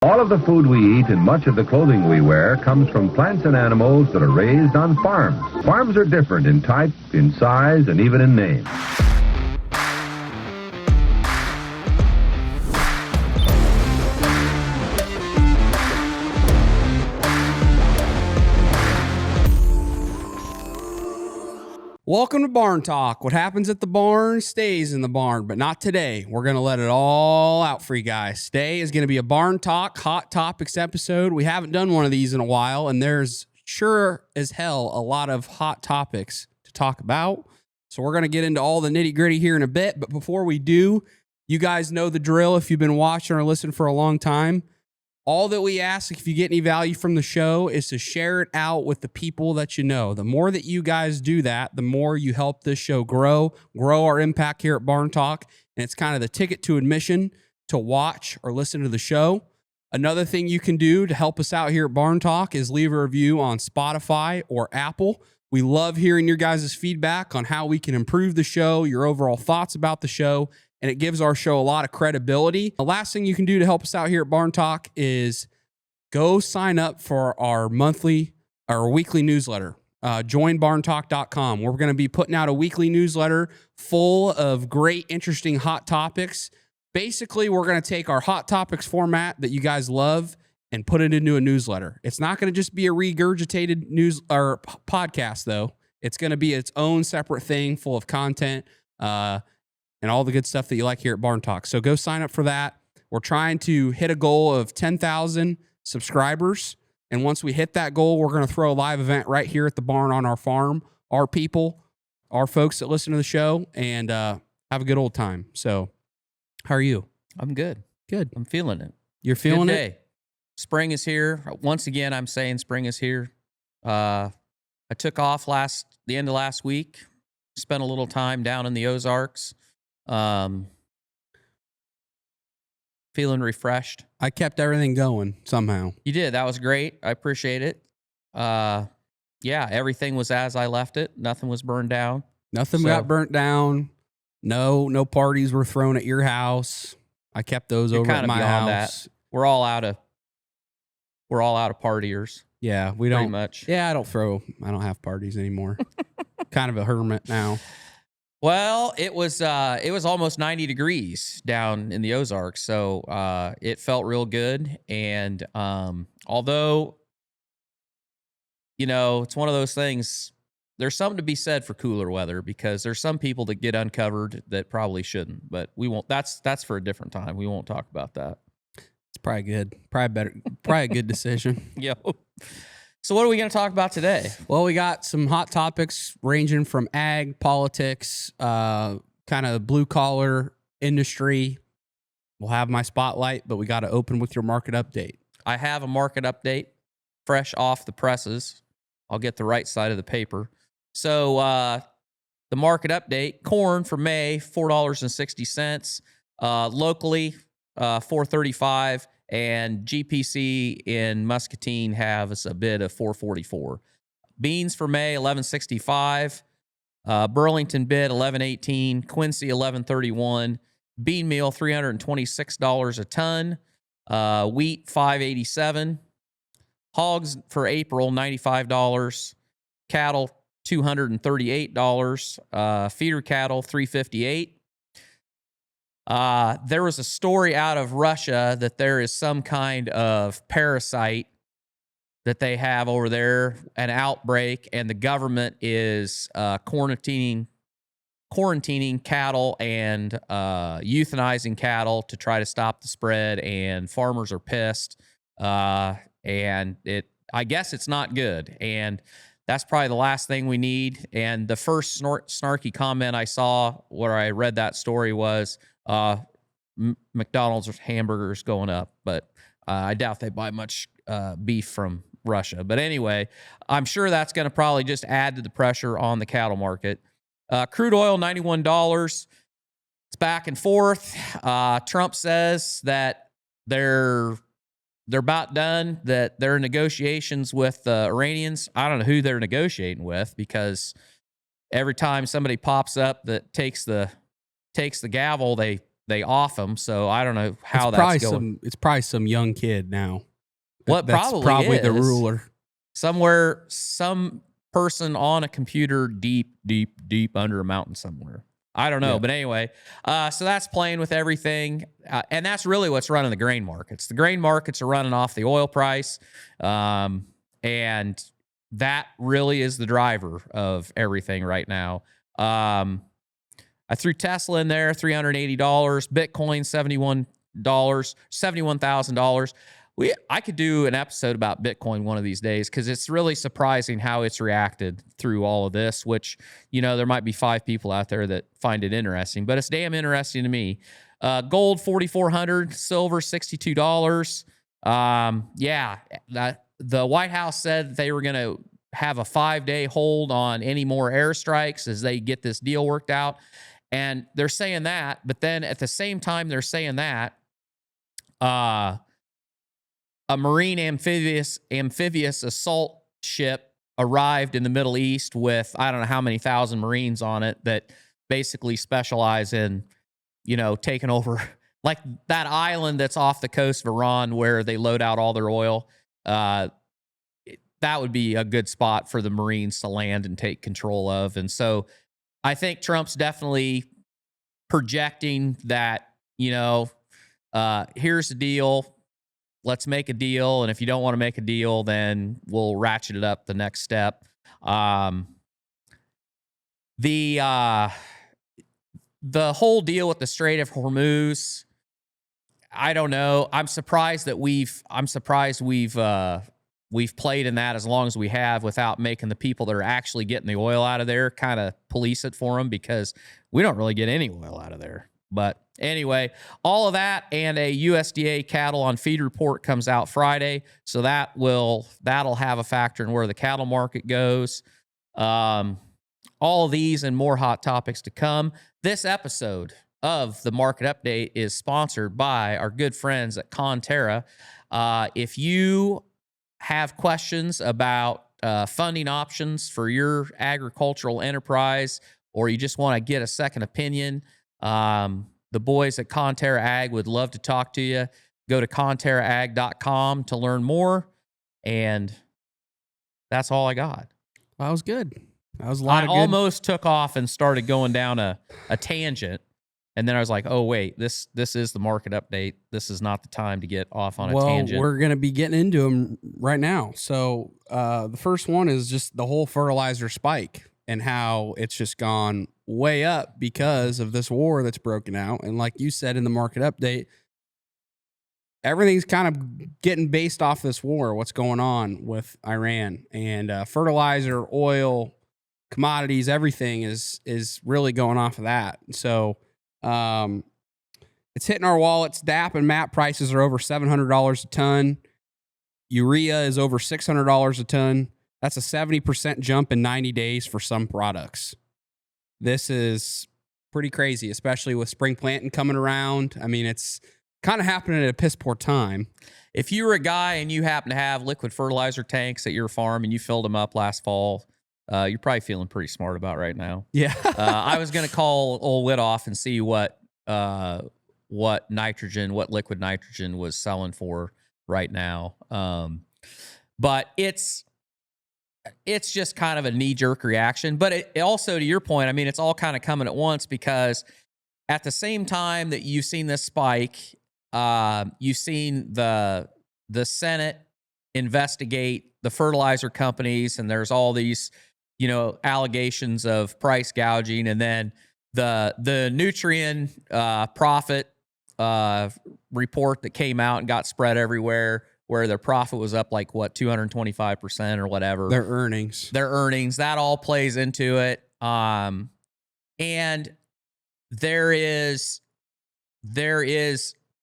All of the food we eat and much of the clothing we wear comes from plants and animals that are raised on farms. Farms are different in type, in size, and even in name. Welcome to Barn Talk. What happens at the barn stays in the barn, but not today. We're going to let it all out for you guys. Today is going to be a Barn Talk Hot Topics episode. We haven't done one of these in a while, and there's sure as hell a lot of hot topics to talk about. So we're going to get into all the nitty gritty here in a bit. But before we do, you guys know the drill if you've been watching or listening for a long time. All that we ask, if you get any value from the show, is to share it out with the people that you know. The more that you guys do that, the more you help this show grow our impact here at Barn Talk. And it's kind of the ticket to admission to watch or listen to the show. Another thing you can do to help us out here at Barn Talk is leave a review on Spotify or Apple. We love hearing your guys' feedback on how we can improve the show, your overall thoughts about the show, and it gives our show a lot of credibility. The last thing you can do to help us out here at Barn Talk is go sign up for our weekly newsletter. Joinbarntalk.com. We're going to be putting out a weekly newsletter full of great, interesting hot topics. Basically, we're going to take our hot topics format that you guys love and put it into a newsletter. It's not going to just be a regurgitated news or podcast, though. It's going to be its own separate thing full of content, and all the good stuff that you like here at Barn Talk. So go sign up for that. We're trying to hit a goal of 10,000 subscribers. And once we hit that goal, we're going to throw a live event right here at the barn on our farm, our people, our folks that listen to the show, and have a good old time. So how are you? I'm good. Good. I'm feeling it. You're feeling good it? Day. Spring is here. Once again, I'm saying spring is here. I took off the end of last week, spent a little time down in the Ozarks. Feeling refreshed. I kept everything going somehow. You did. That was great. I appreciate it. Yeah, everything was as I left it. Nothing was burned down. Nothing got burnt down. No parties were thrown at your house. I kept those over at my house. That. We're all out of partiers. Yeah, we don't pretty much. Yeah, I don't have parties anymore. Kind of a hermit now. Well, it was almost 90 degrees down in the Ozarks, so it felt real good. And although, it's one of those things, there's something to be said for cooler weather because there's some people that get uncovered that probably shouldn't. But we won't. That's for a different time. We won't talk about that. It's probably good. Probably a good decision. Yo. So what are we going to talk about today? Well, we got some hot topics ranging from ag, politics, kind of blue-collar industry. We'll have my spotlight, but we got to open with your market update. I have a market update fresh off the presses. I'll get the right side of the paper. So the market update, corn for May, $4.60. Locally, $4.35. And GPC in Muscatine have us a bid of $4.44. Beans for May, $11.65. Burlington bid, $11.18. Quincy, $11.31. Bean meal, $326 a ton. Wheat, $5.87. Hogs for April, $95. Cattle, $238. Feeder cattle, $358. There was a story out of Russia that there is some kind of parasite that they have over there, an outbreak, and the government is quarantining cattle and euthanizing cattle to try to stop the spread, and farmers are pissed. And I guess it's not good. And that's probably the last thing we need. And the first snarky comment I saw where I read that story was, McDonald's hamburgers going up, but I doubt they buy much beef from Russia. But anyway, I'm sure that's going to probably just add to the pressure on the cattle market. Crude oil, $91. It's back and forth. Trump says that they're about done, that they're in negotiations with the Iranians. I don't know who they're negotiating with because every time somebody pops up that takes the gavel, they they off them. So I don't know how it's that's probably going. it's probably some young kid now. What That's probably the is ruler. somewhere, some person on a computer deep under a mountain somewhere. I don't know. Yeah. But anyway, so that's playing with everything. And that's really what's running the grain markets. The grain markets are running off the oil price. And that really is the driver of everything right now. I threw Tesla in there, $380, Bitcoin, $71,000. I could do an episode about Bitcoin one of these days because it's really surprising how it's reacted through all of this, which, there might be 5 people out there that find it interesting, but it's damn interesting to me. Gold, $4,400, silver, $62. The White House said they were going to have a 5-day hold on any more airstrikes as they get this deal worked out. And they're saying that, but then at the same time they're saying that, a marine amphibious assault ship arrived in the Middle East with I don't know how many thousand Marines on it that basically specialize in, taking over like that island that's off the coast of Iran where they load out all their oil. That would be a good spot for the Marines to land and take control of. And so I think Trump's definitely projecting that, here's the deal. Let's make a deal. And if you don't want to make a deal, then we'll ratchet it up the next step. The whole deal with the Strait of Hormuz, I don't know. I'm surprised we've played in that as long as we have without making the people that are actually getting the oil out of there kind of police it for them, because we don't really get any oil out of there. But anyway, all of that and a USDA cattle on feed report comes out Friday. So that'll have a factor in where the cattle market goes. All of these and more hot topics to come. This episode of the Market Update is sponsored by our good friends at Conterra. If you have questions about funding options for your agricultural enterprise, or you just want to get a second opinion, the boys at Conterra Ag would love to talk to you. Go to ConterraAg.com to learn more. And that's all I got. That was good. That was a lot I of good. almost took off and started going down a tangent. And then I was like, oh, wait, this is the market update. This is not the time to get off on a tangent. Well, we're going to be getting into them right now. So the first one is just the whole fertilizer spike and how it's just gone way up because of this war that's broken out. And like you said in the market update, everything's kind of getting based off this war, what's going on with Iran. And fertilizer, oil, commodities, everything is really going off of that. So it's hitting our wallets. DAP and MAP prices are over $700 a ton. Urea is over $600 a ton. That's a 70% jump in 90 days for some products. This is pretty crazy, especially with spring planting coming around. I mean, it's kind of happening at a piss poor time. If you were a guy and you happen to have liquid fertilizer tanks at your farm and you filled them up last fall, you're probably feeling pretty smart about right now. Yeah. I was going to call old Whitoff and see what liquid nitrogen was selling for right now. But it's just kind of a knee-jerk reaction. But it also, to your point, I mean, it's all kind of coming at once, because at the same time that you've seen this spike, you've seen the Senate investigate the fertilizer companies, and there's all these, allegations of price gouging, and then the Nutrien profit report that came out and got spread everywhere, where their profit was up like 225% or whatever. Their earnings, that all plays into it. And there is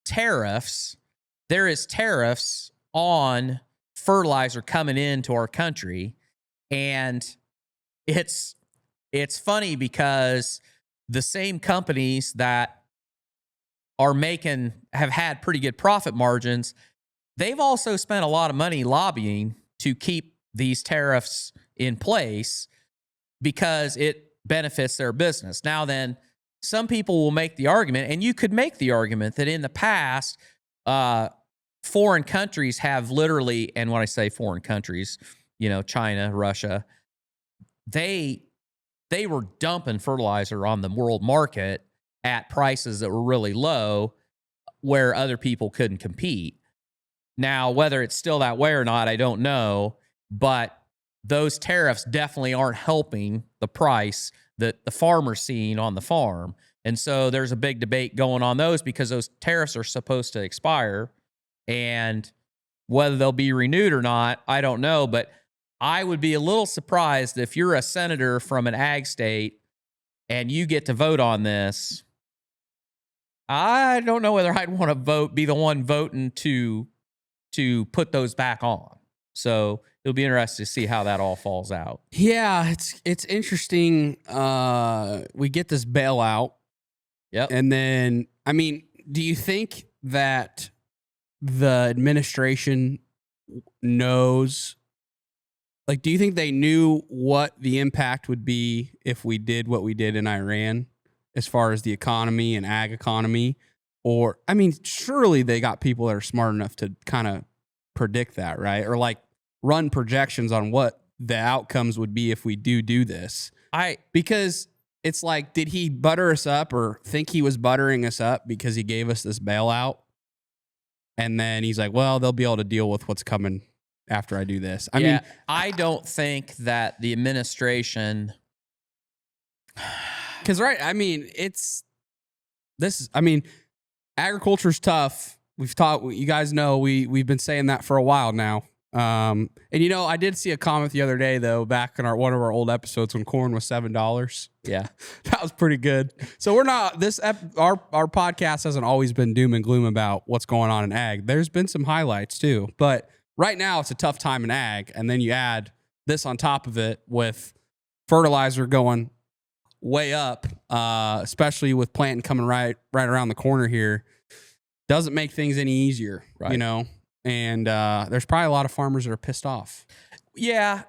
tariffs. There is tariffs on fertilizer coming into our country. And it's funny because the same companies that have had pretty good profit margins, they've also spent a lot of money lobbying to keep these tariffs in place because it benefits their business. Now then, some people will make the argument, and you could make the argument that in the past, foreign countries have literally, and when I say foreign countries, China, Russia, they were dumping fertilizer on the world market at prices that were really low where other people couldn't compete. Now, whether it's still that way or not, I don't know, but those tariffs definitely aren't helping the price that the farmer's seeing on the farm. And so there's a big debate going on those because those tariffs are supposed to expire, and whether they'll be renewed or not, I don't know. But I would be a little surprised if you're a senator from an ag state and you get to vote on this. I don't know whether I'd want to be the one voting to put those back on. So it'll be interesting to see how that all falls out. Yeah, it's interesting. We get this bailout. Yep. And then, I mean, do you think that the administration knows, like, do you think they knew what the impact would be if we did what we did in Iran as far as the economy and ag economy? Or, I mean, surely they got people that are smart enough to kind of predict that, right? Or like run projections on what the outcomes would be if we do this. Because it's like, did he butter us up or think he was buttering us up because he gave us this bailout? And then he's like, well, they'll be able to deal with what's coming after I do this. I mean, I don't think that the administration, because I mean, agriculture's tough. We've talked, you guys know, we've been saying that for a while now. And I did see a comment the other day though, back in one of our old episodes when corn was $7. Yeah, that was pretty good. So we're not our podcast hasn't always been doom and gloom about what's going on in ag. There's been some highlights too, but right now it's a tough time in ag. And then you add this on top of it with fertilizer going way up, especially with planting coming right around the corner here. Doesn't make things any easier, right. And there's probably a lot of farmers that are pissed off. Yeah,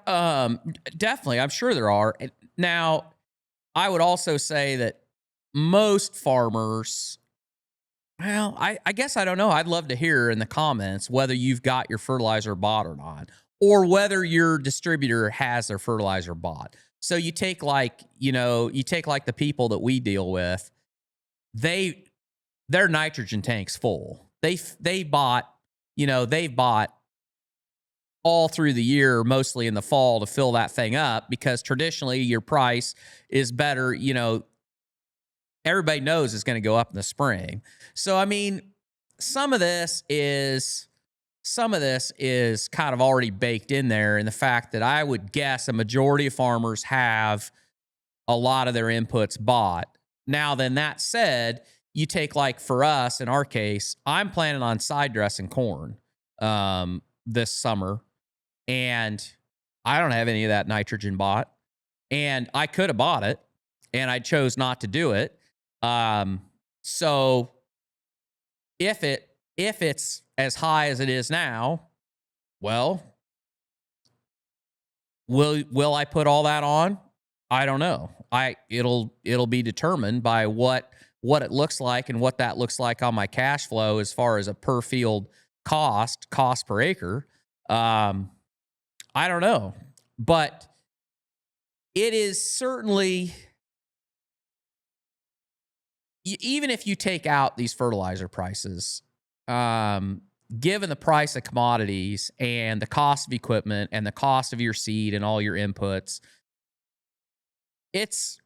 definitely. I'm sure there are. Now, I would also say that most farmers, well, I guess I don't know. I'd love to hear in the comments whether you've got your fertilizer bought or not, or whether your distributor has their fertilizer bought. So you take like the people that we deal with, their nitrogen tank's full. They've bought all through the year, mostly in the fall, to fill that thing up because traditionally your price is better. Everybody knows it's going to go up in the spring. So, I mean, some of this is kind of already baked in there in the fact that I would guess a majority of farmers have a lot of their inputs bought. Now, then that said, you take like for us, in our case, I'm planning on side dressing corn this summer, and I don't have any of that nitrogen bought, and I could have bought it, and I chose not to do it. So if it's as high as it is now, well, will I put all that on? I don't know. It'll be determined by what it looks like and what that looks like on my cash flow as far as a per field cost per acre. I don't know, but it is certainly, even if you take out these fertilizer prices, given the price of commodities and the cost of equipment and the cost of your seed and all your inputs, it's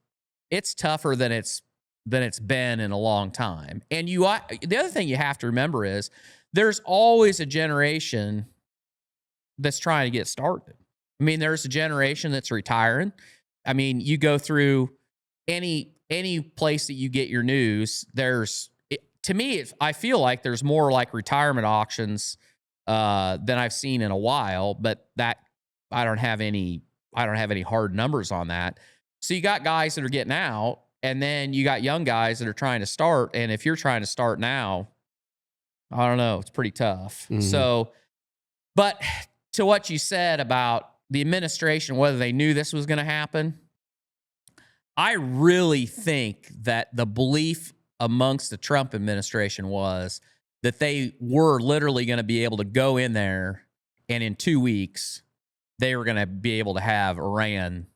tougher than it's been in a long time. And the other thing you have to remember is there's always a generation that's trying to get started. I mean, there's a generation that's retiring. I mean, you go through any place that you get your news, I feel like there's more like retirement auctions than I've seen in a while, but that I don't have any hard numbers on that. So you got guys that are getting out, and then you got young guys that are trying to start. And if you're trying to start now, I don't know, it's pretty tough. Mm-hmm. So, but to what you said about the administration, whether they knew this was going to happen, I really think that the belief amongst the Trump administration was that they were literally going to be able to go in there and in 2 weeks, they were going to be able to have Iran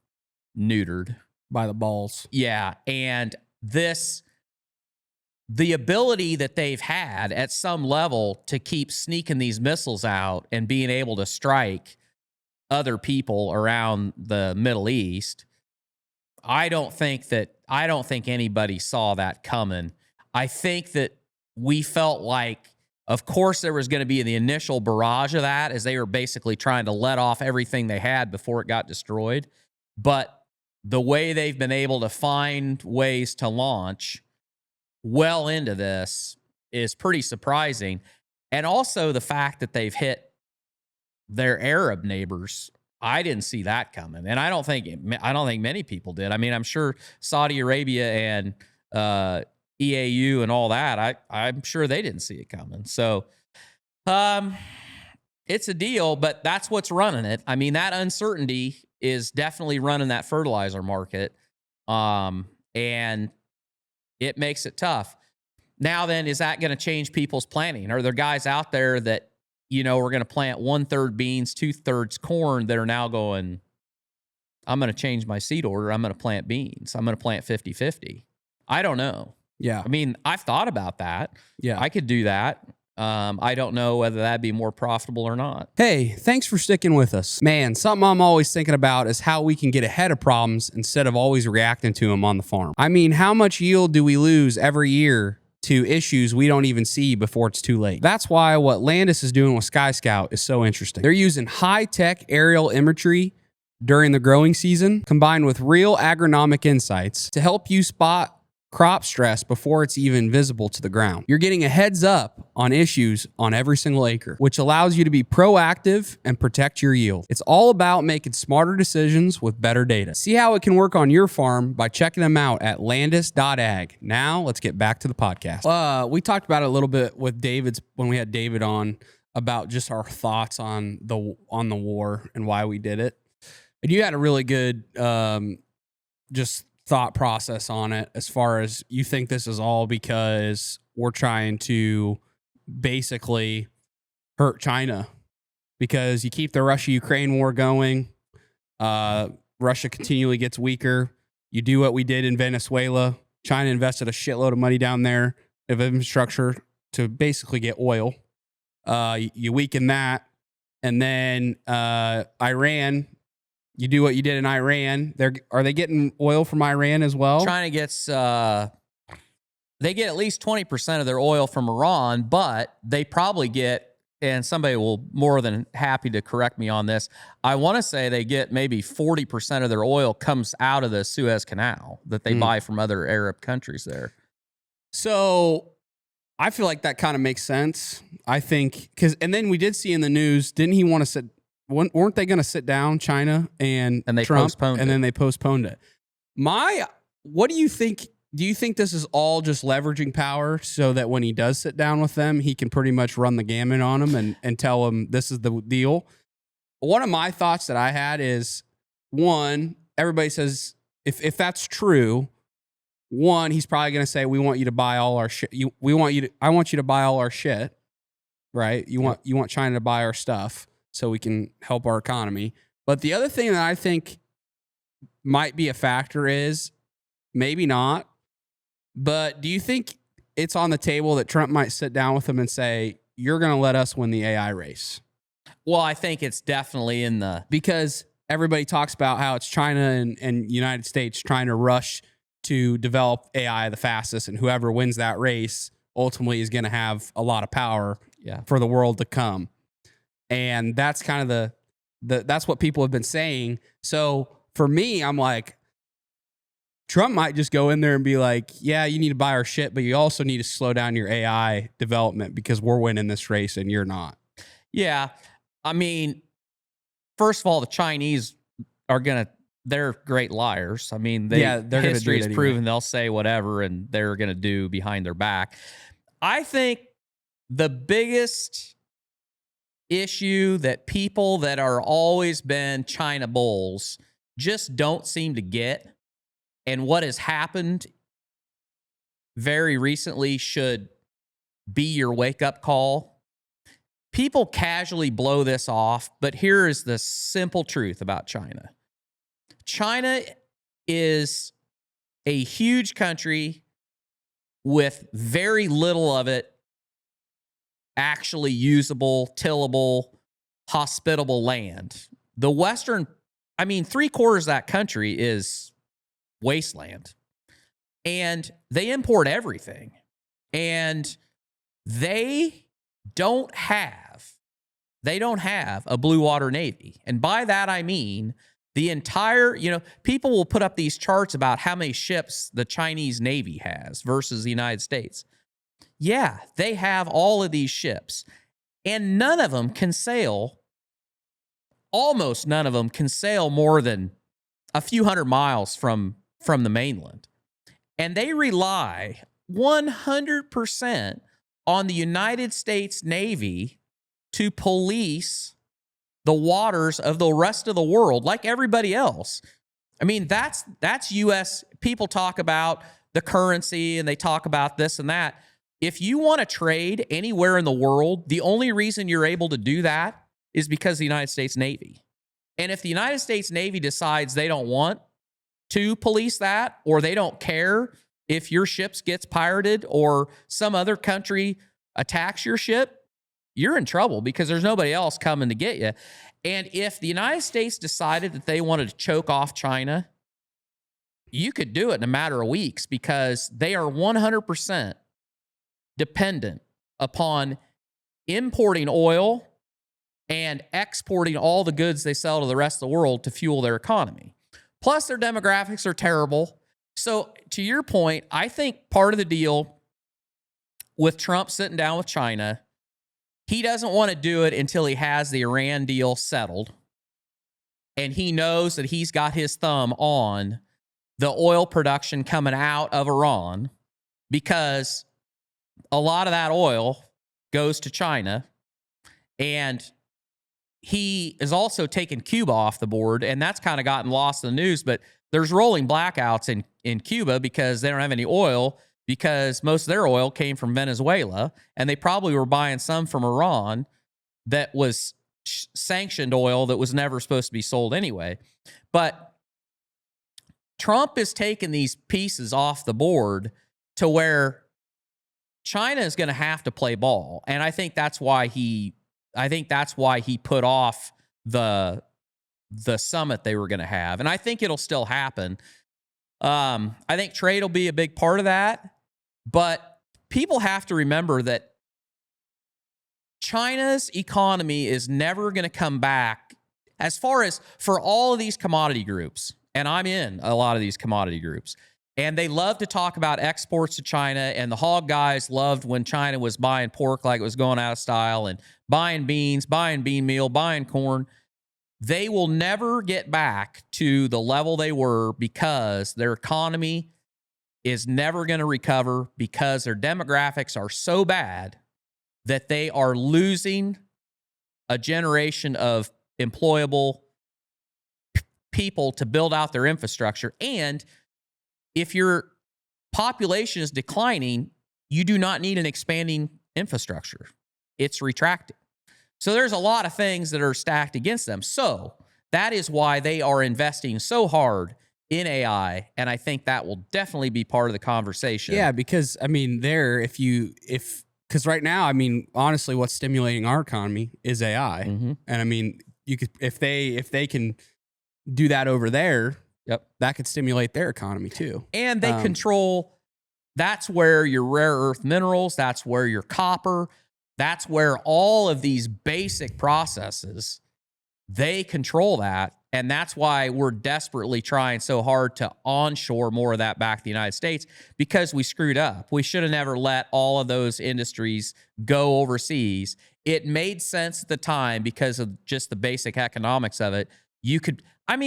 neutered. By the balls. Yeah. And the ability that they've had at some level to keep sneaking these missiles out and being able to strike other people around the Middle East, I don't think anybody saw that coming. I think that we felt like, of course, there was going to be the initial barrage of that as they were basically trying to let off everything they had before it got destroyed. But the way they've been able to find ways to launch well into this is pretty surprising. And also the fact that they've hit their Arab neighbors, I didn't see that coming. And I don't think many people did. I mean, I'm sure Saudi Arabia and EAU and all that, I'm sure they didn't see it coming. So it's a deal, but that's what's running it. I mean, that uncertainty is definitely running that fertilizer market. And it makes it tough. Now then, is that going to change people's planning? Are there guys out there that, you know, are going to plant 1/3 beans, 2/3 corn that are now going, I'm going to change my seed order. I'm going to plant beans. I'm going to plant 50-50. I don't know. Yeah. I mean, I've thought about that. Yeah. I could do that. I don't know whether that'd be more profitable or not. Hey, thanks for sticking with us. Man, something I'm always thinking about is how we can get ahead of problems instead of always reacting to them on the farm. I mean, how much yield do we lose every year to issues we don't even see before it's too late? That's why what Landis is doing with Sky Scout is so interesting. They're using high-tech aerial imagery during the growing season, combined with real agronomic insights to help you spot crop stress before it's even visible to the ground. You're getting a heads up on issues on every single acre, which allows you to be proactive and protect your yield. It's all about making smarter decisions with better data. See how it can work on your farm by checking them out at landis.ag. Now, let's get back to the podcast. We talked about it a little bit with when we had David on about just our thoughts on the war and why we did it. And you had a really good just thought process on it as far as you think this is all because we're trying to basically hurt China because you keep the Russia-Ukraine war going. Russia continually gets weaker. You do what we did in Venezuela. China invested a shitload of money down there of infrastructure to basically get oil. You weaken that. And then Iran, you do what you did in Iran. Are they getting oil from Iran as well? China gets, they get at least 20% of their oil from Iran, but they probably get, and somebody will more than happy to correct me on this, I want to say they get maybe 40% of their oil comes out of the Suez Canal that they buy from other Arab countries there. So I feel like that kind of makes sense. I think, and then we did see in the news, didn't he want to sit, weren't they going to sit down, China and they Trump, postponed and it. then they postponed it. What do you think? Do you think this is all just leveraging power so that when he does sit down with them, he can pretty much run the gamut on them and tell them this is the deal? One of my thoughts that I had is, one, everybody says, if that's true, one, he's probably going to say, we want you to buy all our shit. I want you to buy all our shit, right? You want China to buy our stuff so we can help our economy. But the other thing that I think might be a factor is, maybe not, but do you think it's on the table that Trump might sit down with him and say, you're going to let us win the AI race? Well, I think it's definitely in the... Because everybody talks about how it's China and United States trying to rush to develop AI the fastest, and whoever wins that race ultimately is going to have a lot of power for the world to come. And that's kind of that's what people have been saying. So for me, I'm like, Trump might just go in there and be like, yeah, you need to buy our shit, but you also need to slow down your AI development because we're winning this race and you're not. Yeah. I mean, first of all, the Chinese they're great liars. I mean, history has proven they'll say whatever and they're going to do behind their back. I think the biggest issue that people that are always been China bulls just don't seem to get, and what has happened very recently should be your wake-up call. People casually blow this off, but here is the simple truth about China. China is a huge country with very little of it actually usable, tillable, hospitable land. The Western, 3/4 of that country is wasteland. And they import everything. And they don't have a blue water navy. And by that I mean the entire, people will put up these charts about how many ships the Chinese Navy has versus the United States. Yeah, they have all of these ships. And none of them can sail, almost none of them can sail more than a few hundred miles from the mainland. And they rely 100% on the United States Navy to police the waters of the rest of the world like everybody else. That's U.S. People talk about the currency and they talk about this and that. If you want to trade anywhere in the world, the only reason you're able to do that is because of the United States Navy. And if the United States Navy decides they don't want to police that, or they don't care if your ships gets pirated or some other country attacks your ship, you're in trouble because there's nobody else coming to get you. And if the United States decided that they wanted to choke off China, you could do it in a matter of weeks because they are 100% dependent upon importing oil and exporting all the goods they sell to the rest of the world to fuel their economy. Plus, their demographics are terrible. So, to your point, I think part of the deal with Trump sitting down with China, he doesn't want to do it until he has the Iran deal settled. And he knows that he's got his thumb on the oil production coming out of Iran because a lot of that oil goes to China. And he is also taking Cuba off the board, and that's kind of gotten lost in the news, but there's rolling blackouts in Cuba because they don't have any oil because most of their oil came from Venezuela, and they probably were buying some from Iran that was sanctioned oil that was never supposed to be sold anyway. But Trump is taking these pieces off the board to where China is going to have to play ball, and I think that's why he put off the summit they were going to have. And I think it'll still happen. I think trade will be a big part of that. But people have to remember that China's economy is never going to come back as far as for all of these commodity groups. And I'm in a lot of these commodity groups. And they love to talk about exports to China. And the hog guys loved when China was buying pork like it was going out of style and buying beans, buying bean meal, buying corn. They will never get back to the level they were because their economy is never going to recover because their demographics are so bad that they are losing a generation of employable people to build out their infrastructure. And if your population is declining, you do not need an expanding infrastructure. It's retracting. So there's a lot of things that are stacked against them. So that is why they are investing so hard in AI, and I think that will definitely be part of the conversation. Yeah, because because right now, honestly, what's stimulating our economy is AI, and you could if they can do that over there, that could stimulate their economy too. And they control. That's where your rare earth minerals. That's where your copper. That's where all of these basic processes, they control that. And that's why we're desperately trying so hard to onshore more of that back to the United States because we screwed up. We should have never let all of those industries go overseas. It made sense at the time because of just the basic economics of it.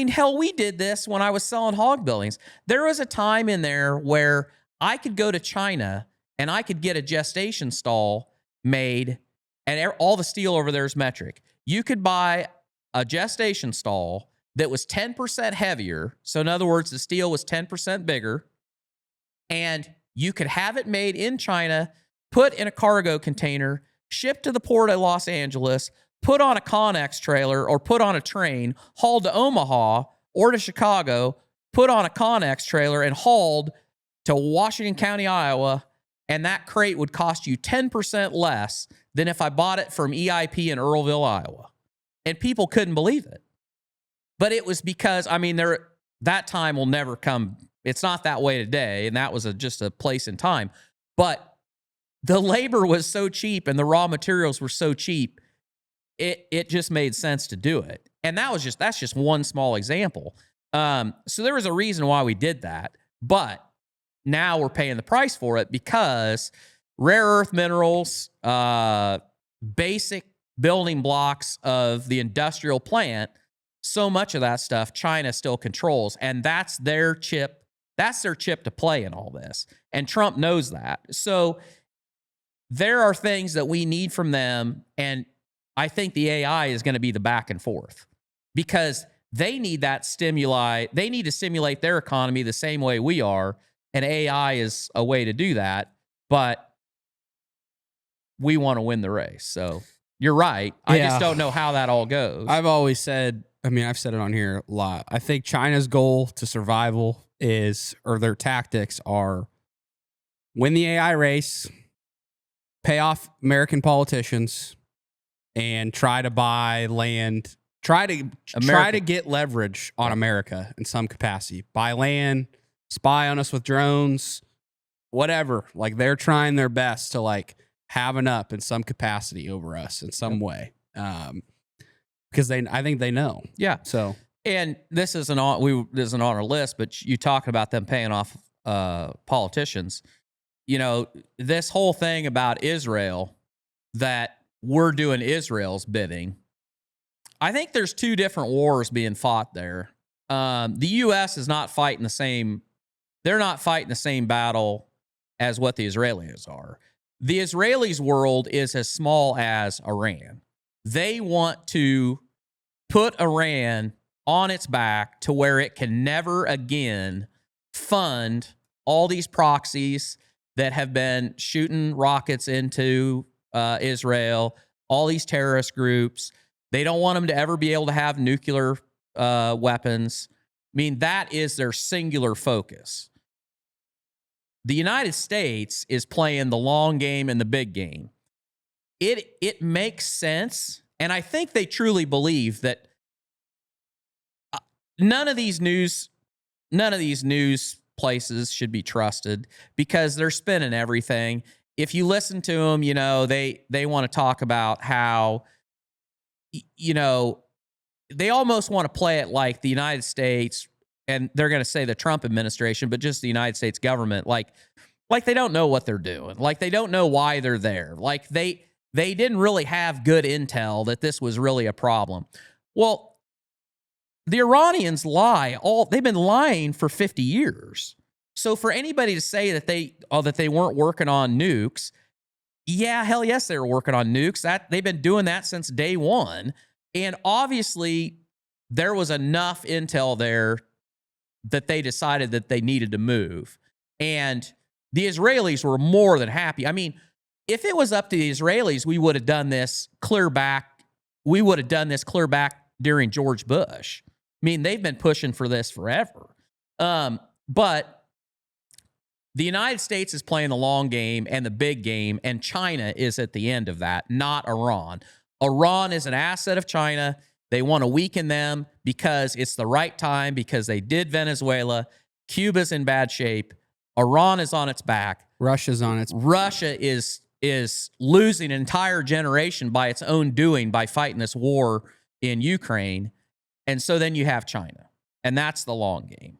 Hell, we did this when I was selling hog buildings. There was a time in there where I could go to China and I could get a gestation stall made, and all the steel over there is metric. You could buy a gestation stall that was 10% heavier. So in other words, the steel was 10% bigger, and you could have it made in China, put in a cargo container, shipped to the port of Los Angeles, put on a Connex trailer or put on a train, hauled to Omaha or to Chicago, put on a Connex trailer and hauled to Washington County, Iowa, and that crate would cost you 10% less than if I bought it from EIP in Earlville, Iowa. And people couldn't believe it. But it was because, I mean, that time will never come. It's not that way today, and that was just a place in time. But the labor was so cheap and the raw materials were so cheap, it just made sense to do it. And that's just one small example. So there was a reason why we did that. But now we're paying the price for it because rare earth minerals, basic building blocks of the industrial plant, so much of that stuff China still controls, and that's their chip. That's their chip to play in all this. And Trump knows that. So there are things that we need from them, and I think the AI is going to be the back and forth because they need that stimuli. They need to stimulate their economy the same way we are, and AI is a way to do that, but we want to win the race. So you're right. I just don't know how that all goes. I've always said, I've said it on here a lot. I think China's goal to survival or their tactics are win the AI race, pay off American politicians, and try to buy land, try to get leverage on America in some capacity. Buy land, spy on us with drones, whatever. Like, they're trying their best to have an up in some capacity over us in some way. Because I think they know. Yeah. So, and this isn't on our list, but you talk about them paying off politicians. You know, this whole thing about Israel, that we're doing Israel's bidding. I think there's two different wars being fought there. The U.S. is not fighting the same. They're not fighting the same battle as what the Israelis are. The Israelis' world is as small as Iran. They want to put Iran on its back to where it can never again fund all these proxies that have been shooting rockets into Israel, all these terrorist groups. They don't want them to ever be able to have nuclear weapons. I mean, that is their singular focus. The United States is playing the long game and the big game. It makes sense, and I think they truly believe that none of these news places should be trusted because they're spinning everything. If you listen to them, you know, they want to talk about how, you know, they almost want to play it like the United States, and they're going to say the Trump administration, but just the United States government, like they don't know what they're doing. Like, they don't know why they're there. Like, they didn't really have good intel that this was really a problem. Well, the Iranians they've been lying for 50 years. So for anybody to say that they weren't working on nukes, yeah, hell yes, they were working on nukes. They've been doing that since day one. And obviously there was enough intel there that they decided that they needed to move. And the Israelis were more than happy. I mean, if it was up to the Israelis, we would have done this clear back. We would have done this clear back during George Bush. I mean, they've been pushing for this forever. But the United States is playing the long game and the big game, and China is at the end of that, not Iran. Iran is an asset of China. They want to weaken them because it's the right time, because they did Venezuela. Cuba's in bad shape. Iran is on its back. Russia's on its back. Russia is losing an entire generation by its own doing by fighting this war in Ukraine. And so then you have China, and that's the long game.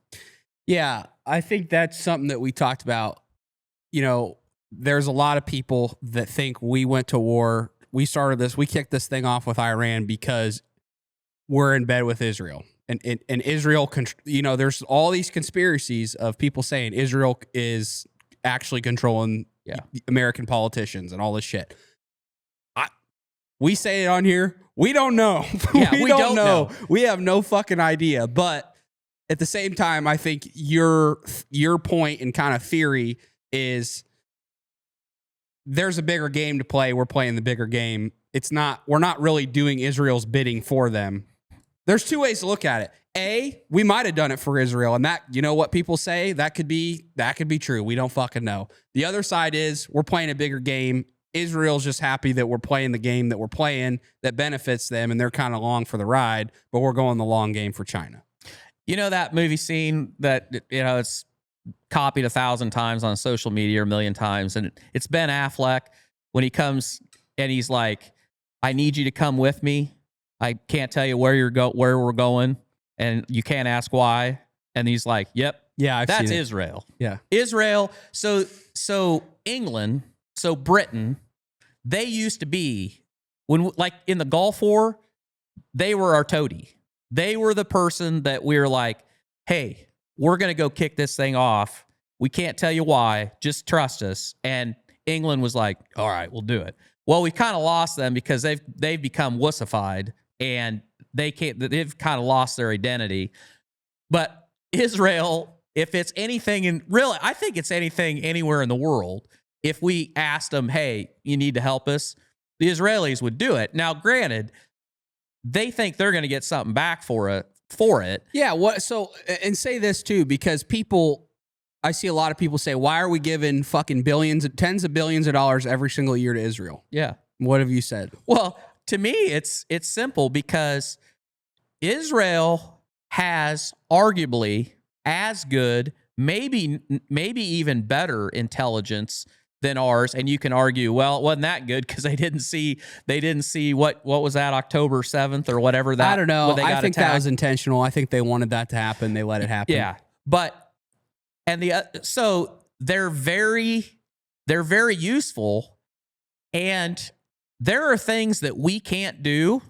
Yeah, I think that's something that we talked about. You know, there's a lot of people that think we went to war. We kicked this thing off with Iran because we're in bed with Israel. And Israel, you know, there's all these conspiracies of people saying Israel is actually controlling American politicians and all this shit. We say it on here. We don't know. Yeah, we don't know. We have no fucking idea. But at the same time, I think your point and kind of theory is there's a bigger game to play. We're playing the bigger game. We're not really doing Israel's bidding for them. There's two ways to look at it. A, we might have done it for Israel, and that, you know what people say, that could be true. We don't fucking know. The other side is we're playing a bigger game. Israel's just happy that we're playing the game that we're playing that benefits them, and they're kind of along for the ride, but we're going the long game for China. You know that movie scene that, you know, it's copied 1,000 times on social media, or 1,000,000 times, and it's Ben Affleck when he comes and he's like, I need you to come with me. I can't tell you where we're going, and you can't ask why. And he's like, yep. Yeah, that's Israel. Yeah. Israel. So England, so Britain, they used to be, like in the Gulf War, they were our toady. They were the person that we were like, hey, we're going to go kick this thing off. We can't tell you why. Just trust us. And England was like, all right, we'll do it. Well, we kind of lost them because they've become wussified, and they've kind of lost their identity. But Israel, if it's anything, and really, I think it's anything anywhere in the world, if we asked them, hey, you need to help us, the Israelis would do it. Now, granted, they think they're going to get something back for it. Yeah. So, and say this too, because I see a lot of people say, why are we giving fucking tens of billions of dollars every single year to Israel? Yeah. What have you said? Well, to me, it's simple, because Israel has arguably as good, maybe even better intelligence than ours. And you can argue, well, it wasn't that good because they didn't see what was that, October 7th or whatever that. I don't know. I think attacked. that was intentional. I think they wanted that to happen. They let it happen. Yeah. But so they're very useful, and there are things that we can't do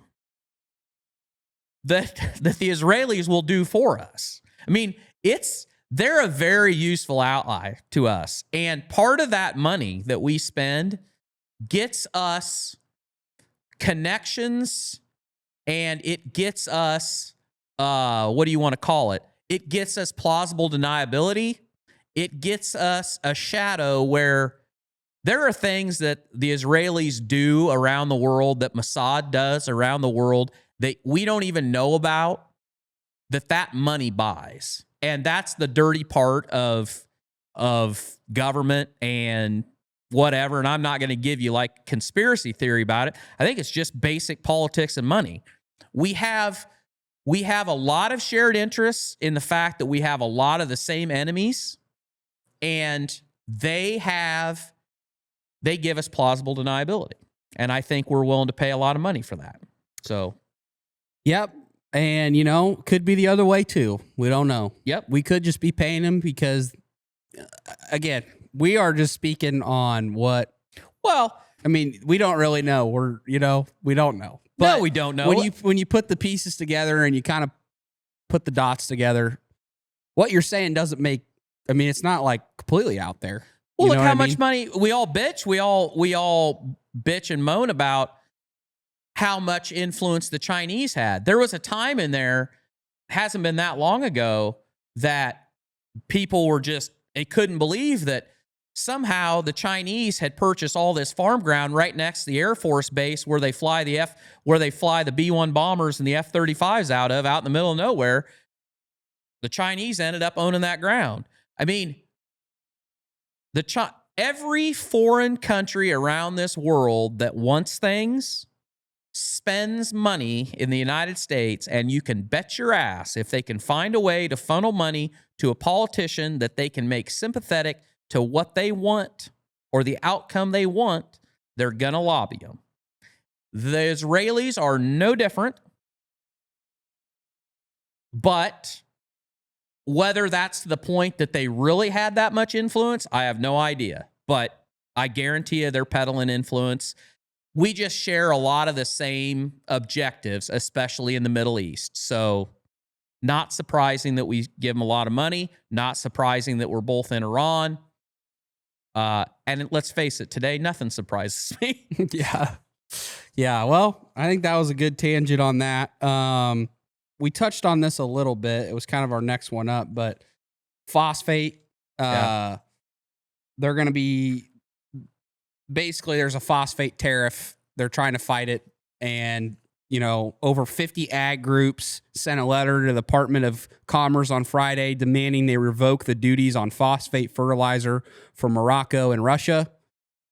that the Israelis will do for us. I mean, they're a very useful ally to us. And part of that money that we spend gets us connections, and it gets us, what do you want to call it? It gets us plausible deniability. It gets us a shadow where there are things that the Israelis do around the world, that Mossad does around the world, that we don't even know about, that money buys. And that's the dirty part of government and whatever. And I'm not going to give you like conspiracy theory about it. I think it's just basic politics and money. We have a lot of shared interests in the fact that we have a lot of the same enemies, and they give us plausible deniability. And I think we're willing to pay a lot of money for that. So, yep. And, could be the other way too. We don't know. Yep. We could just be paying them because, again, we are just speaking on what. Well, I mean, we don't really know. We don't know. But no, we don't know. When you put the pieces together and you kind of put the dots together, what you're saying doesn't make. I mean, it's not like completely out there. Well, look how much money we all bitch. We all bitch and moan about how much influence the Chinese had. There was a time in there, hasn't been that long ago, that people were they couldn't believe that somehow the Chinese had purchased all this farm ground right next to the Air Force base where they fly the B-1 bombers and the F-35s out in the middle of nowhere. The Chinese ended up owning that ground. I mean, every foreign country around this world that wants things spends money in the United States, and you can bet your ass if they can find a way to funnel money to a politician that they can make sympathetic to what they want or the outcome they want, they're going to lobby them. The Israelis are no different, but whether that's to the point that they really had that much influence, I have no idea. But I guarantee you they're peddling influence. We just share a lot of the same objectives, especially in the Middle East. So not surprising that we give them a lot of money. Not surprising that we're both in Iran. And let's face it, today, nothing surprises me. Yeah. Yeah, well, I think that was a good tangent on that. We touched on this a little bit. It was kind of our next one up, but phosphate, they're going to be basically there's a phosphate tariff. They're trying to fight it. And, over 50 ag groups sent a letter to the Department of Commerce on Friday demanding they revoke the duties on phosphate fertilizer for Morocco and Russia.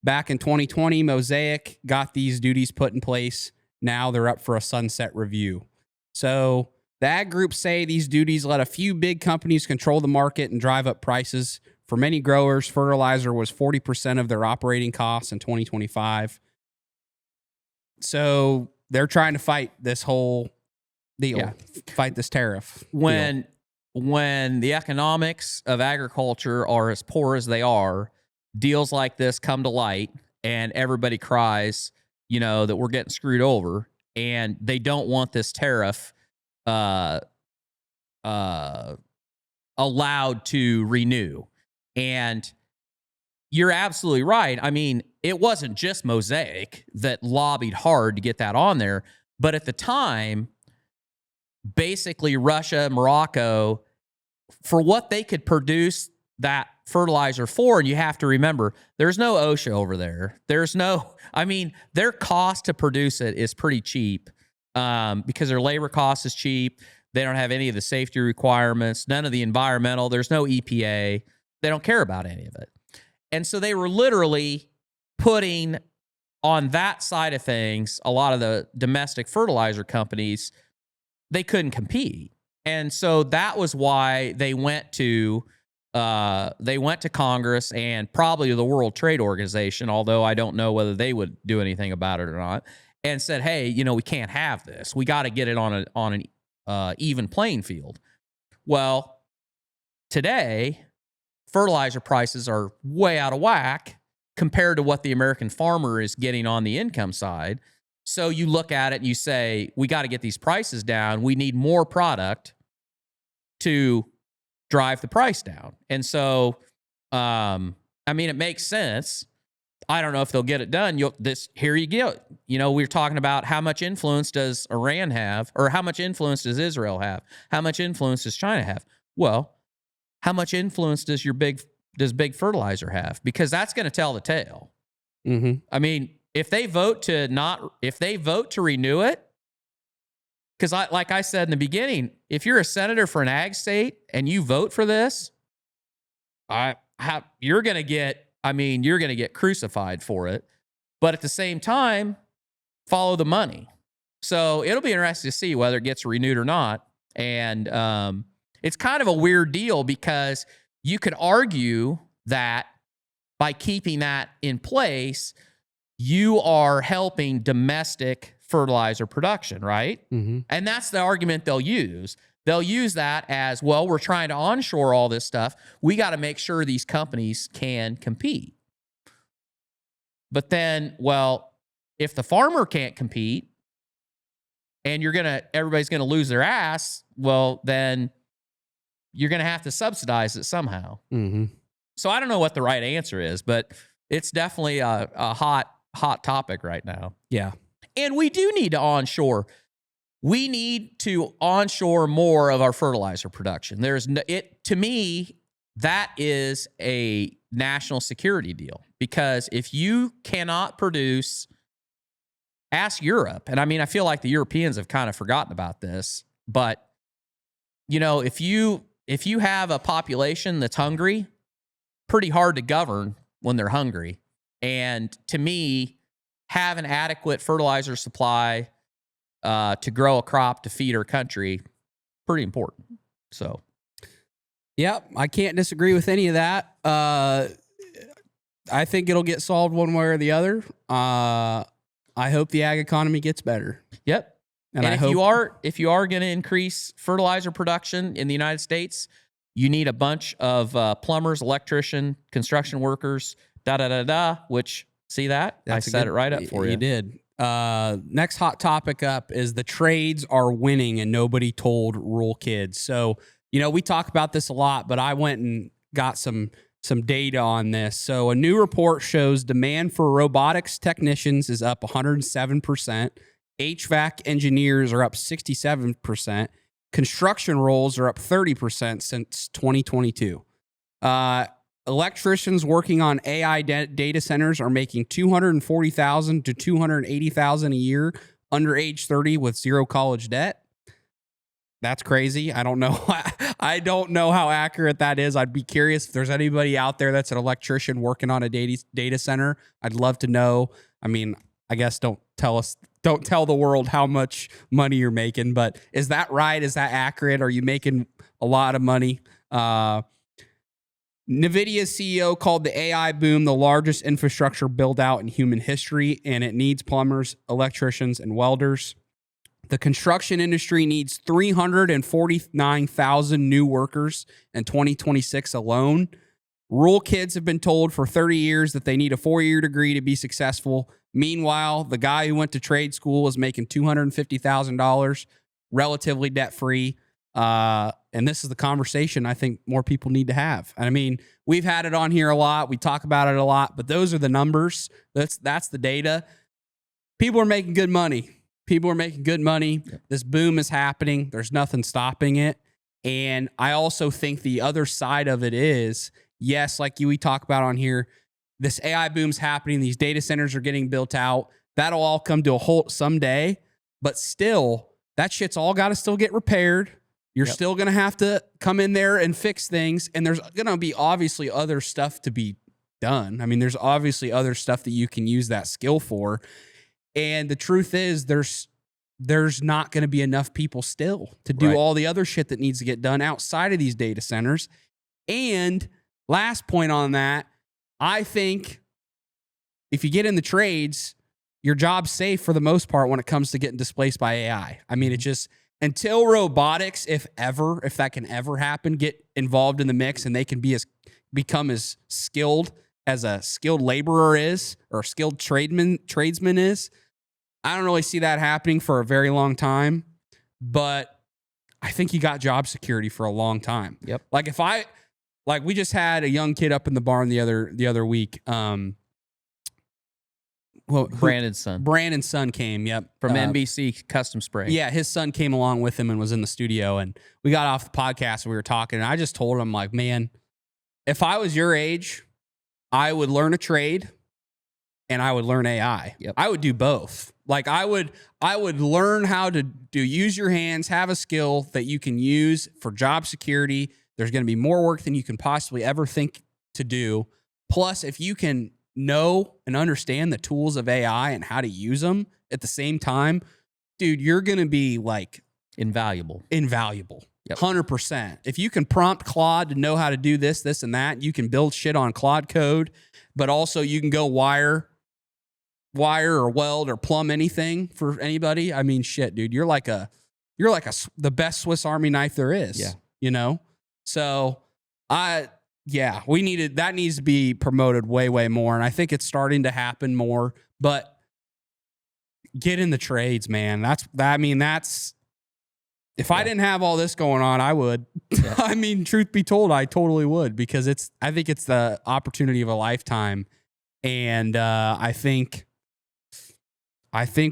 Back in 2020, Mosaic got these duties put in place. Now they're up for a sunset review. So the ag groups say these duties let a few big companies control the market and drive up prices. For many growers, fertilizer was 40% of their operating costs in 2025. So they're trying to fight this whole deal, fight this tariff. When the economics of agriculture are as poor as they are, deals like this come to light and everybody cries, that we're getting screwed over, and they don't want this tariff allowed to renew. And you're absolutely right. I mean, it wasn't just Mosaic that lobbied hard to get that on there, but at the time, basically Russia, Morocco, for what they could produce that fertilizer for, and you have to remember, there's no OSHA over there. Their cost to produce it is pretty cheap because their labor cost is cheap. They don't have any of the safety requirements, none of the environmental. There's no EPA. They don't care about any of it. And so they were literally putting on that side of things, a lot of the domestic fertilizer companies, they couldn't compete. And so that was why they went to Congress and probably the World Trade Organization, although I don't know whether they would do anything about it or not, and said, hey, we can't have this. We got to get it on an even playing field. Well, today, fertilizer prices are way out of whack compared to what the American farmer is getting on the income side. So you look at it and you say, we got to get these prices down. We need more product to drive the price down. And so, it makes sense. I don't know if they'll get it done. Here you go. We were talking about how much influence does Iran have, or how much influence does Israel have? How much influence does China have? Well, how much influence does big fertilizer have? Because that's going to tell the tale. Mm-hmm. I mean, if they vote to renew it, because like I said in the beginning, if you're a senator for an ag state and you vote for this, you're going to get crucified for it. But at the same time, follow the money. So it'll be interesting to see whether it gets renewed or not. And it's kind of a weird deal because you could argue that by keeping that in place, you are helping domestic fertilizer production, right? Mm-hmm. And that's the argument they'll use. They'll use that as, well, we're trying to onshore all this stuff. We got to make sure these companies can compete. But then, well, if the farmer can't compete and everybody's going to lose their ass, well, then you're going to have to subsidize it somehow. Mm-hmm. So I don't know what the right answer is, but it's definitely a hot topic right now. Yeah. And we do need to onshore. We need to onshore more of our fertilizer production. To me, that is a national security deal, because if you cannot produce, ask Europe. And I feel like the Europeans have kind of forgotten about this, but if you have a population that's hungry, pretty hard to govern when they're hungry. And to me, have an adequate fertilizer supply to grow a crop to feed our country, pretty important. So, yep, I can't disagree with any of that. I think it'll get solved one way or the other. I hope the ag economy gets better. Yep. And if you are going to increase fertilizer production in the United States, you need a bunch of plumbers, electrician, construction workers, which, see that? I set it right up for you. You did. Next hot topic up is the trades are winning and nobody told rural kids. So, we talk about this a lot, but I went and got some some data on this. So a new report shows demand for robotics technicians is up 107%. HVAC engineers are up 67%. Construction roles are up 30% since 2022. Electricians working on AI data centers are making $240,000 to $280,000 a year under age 30 with zero college debt. That's crazy. I don't know. I don't know how accurate that is. I'd be curious if there's anybody out there that's an electrician working on a data center. I'd love to know. I mean, I guess don't tell the world how much money you're making, but is that right? Is that accurate? Are you making a lot of money? NVIDIA's CEO called the AI boom the largest infrastructure build out in human history, and it needs plumbers, electricians, and welders. The construction industry needs 349,000 new workers in 2026 alone. Rural kids have been told for 30 years that they need a 4-year degree to be successful. Meanwhile, the guy who went to trade school is making $250,000, relatively debt-free. And this is the conversation I think more people need to have. And I mean, we've had it on here a lot. We talk about it a lot, but those are the numbers. That's the data. People are making good money. People are making good money. Yep. This boom is happening. There's nothing stopping it. And I also think the other side of it is, yes, like we talk about on here, this AI boom's happening. These data centers are getting built out. That'll all come to a halt someday. But still, that shit's all got to still get repaired. You're still going to have to come in there and fix things. And there's going to be obviously other stuff to be done. I mean, there's obviously other stuff that you can use that skill for. And the truth is there's not going to be enough people still to do all the other shit that needs to get done outside of these data centers. And last point on that, I think if you get in the trades, your job's safe for the most part when it comes to getting displaced by AI. I mean, it just, until robotics, if that can ever happen, get involved in the mix and they can become as skilled as a skilled laborer is or a skilled tradesman is. I don't really see that happening for a very long time, but I think you got job security for a long time. Yep. Like we just had a young kid up in the barn the other week. Brandon's son came. Yep. From NBC Custom Spray. Yeah. His son came along with him and was in the studio, and we got off the podcast and we were talking, and I just told him, like, man, if I was your age, I would learn a trade and I would learn AI. Yep. I would do both. Like I would learn how to use your hands, have a skill that you can use for job security. There's going to be more work than you can possibly ever think to do. Plus, if you can know and understand the tools of AI and how to use them at the same time, dude, you're going to be like invaluable. Yep. 100%. If you can prompt Claude to know how to do this, and that, you can build shit on Claude code, but also you can go wire or weld or plumb anything for anybody. I mean, shit, dude, you're like the best Swiss Army knife there is. Yeah. You know? So that needs to be promoted way, way more. And I think it's starting to happen more, but get in the trades, man. If I didn't have all this going on, I would. Yeah. I mean, truth be told, I totally would, because I think it's the opportunity of a lifetime. And I think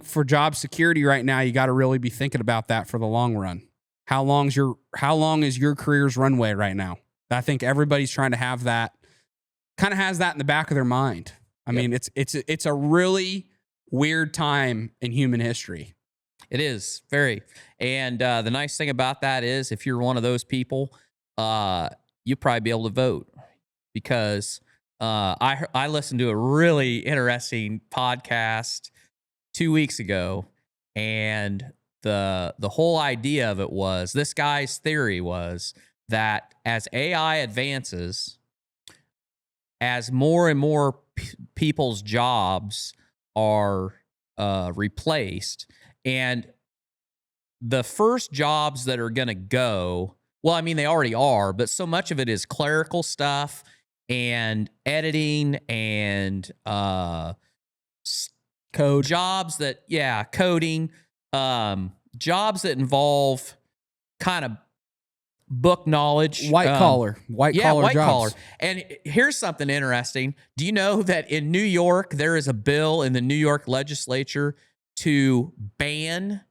for job security right now, you got to really be thinking about that for the long run. How long is your career's runway right now? I think everybody's trying to have that, kind of has that in the back of their mind. I mean, it's a really weird time in human history. It is very. And the nice thing about that is, if you're one of those people, you'll probably be able to vote, because I listened to a really interesting podcast 2 weeks ago, and the whole idea of it was, this guy's theory was that as AI advances, as more and more people's jobs are replaced, and the first jobs that are going to go, well, I mean, they already are, but so much of it is clerical stuff and editing and code jobs coding, jobs that involve kind of book knowledge. White collar white jobs. collar. And here's something interesting. Do you know that in New York, there is a bill in the New York legislature to ban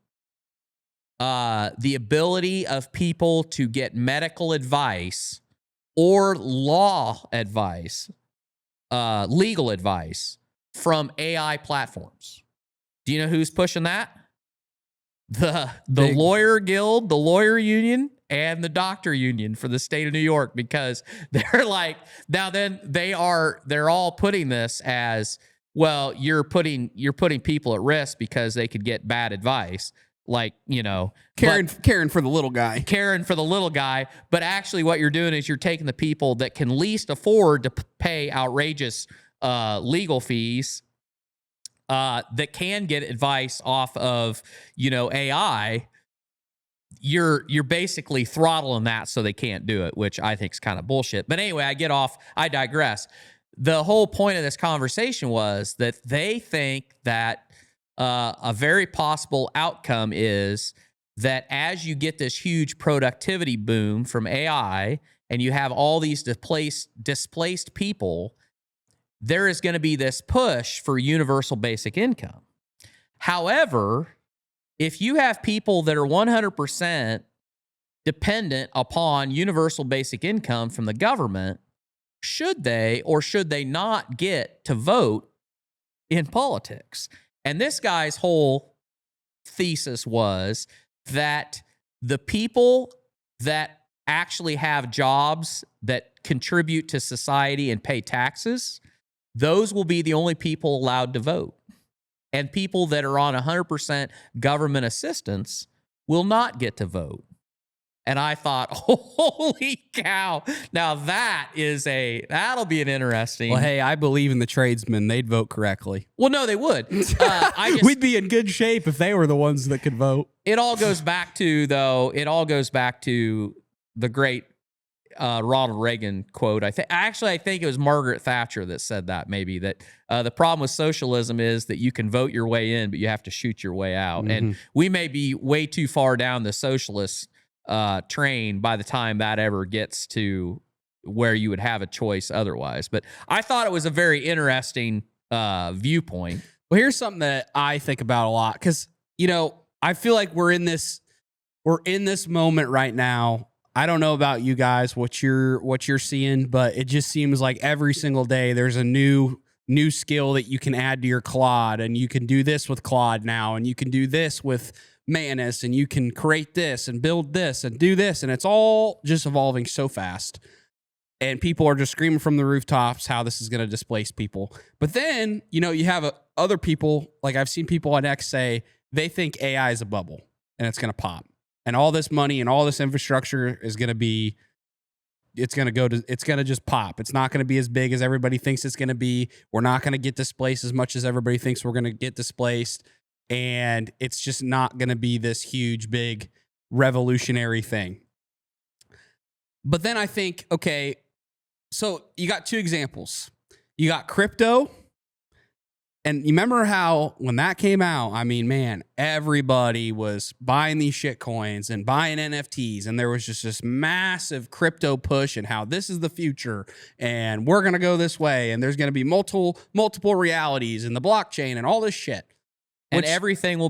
the ability of people to get medical advice or law advice, legal advice from AI platforms? Do you know who's pushing that? The lawyer guild, the lawyer union, and the doctor union for the state of New York, because they're like, now then they're all putting this as, well, you're putting people at risk because they could get bad advice. Like, caring for the little guy. Caring for the little guy. But actually what you're doing is you're taking the people that can least afford to pay outrageous legal fees, that can get advice off of, AI. You're basically throttling that so they can't do it, which I think is kind of bullshit. But anyway, I digress. The whole point of this conversation was that they think that a very possible outcome is that as you get this huge productivity boom from AI and you have all these displaced people, there is going to be this push for universal basic income. However, if you have people that are 100% dependent upon universal basic income from the government, should they or should they not get to vote in politics? And this guy's whole thesis was that the people that actually have jobs that contribute to society and pay taxes, those will be the only people allowed to vote. And people that are on 100% government assistance will not get to vote. And I thought, holy cow. Now that'll be an interesting. Well, hey, I believe in the tradesmen. They'd vote correctly. Well, no, they would. We'd be in good shape if they were the ones that could vote. It all goes back to the great Ronald Reagan quote. I think it was Margaret Thatcher that said that, maybe, that the problem with socialism is that you can vote your way in, but you have to shoot your way out. Mm-hmm. And we may be way too far down the socialist train by the time that ever gets to where you would have a choice otherwise. But I thought it was a very interesting viewpoint. Well, here's something that I think about a lot, because, I feel like we're in this moment right now. I don't know about you guys, what you're seeing, but it just seems like every single day there's a new skill that you can add to your Claude, and you can do this with Claude now, and you can do this with Manus, and you can create this and build this and do this, and it's all just evolving so fast. And people are just screaming from the rooftops how this is going to displace people. But then, you have other people, like I've seen people on X say they think AI is a bubble and it's going to pop. And all this money and all this infrastructure is going to be, it's going to just pop. It's not going to be as big as everybody thinks it's going to be. We're not going to get displaced as much as everybody thinks we're going to get displaced. And it's just not going to be this huge, big, revolutionary thing. But then I think, okay, so you got two examples. You got crypto. And you remember how when that came out, I mean, man, everybody was buying these shit coins and buying NFTs. And there was just this massive crypto push and how this is the future and we're going to go this way. And there's going to be multiple realities in the blockchain and all this shit. And everything will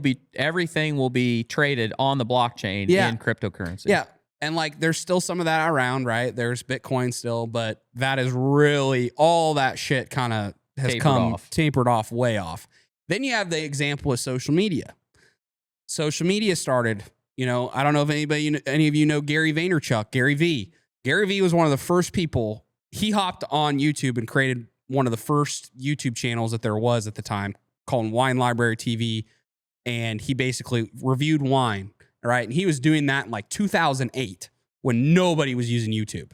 be traded on the blockchain in cryptocurrency. Yeah. And like, there's still some of that around, right? There's Bitcoin still, but that is really all that shit kind of has tapered off, way off. Then you have the example of social media. Social media started, I don't know if any of you know Gary Vaynerchuk, Gary V. Gary V was one of the first people. He hopped on YouTube and created one of the first YouTube channels that there was at the time, called Wine Library TV. And he basically reviewed wine, right? And he was doing that in like 2008 when nobody was using YouTube.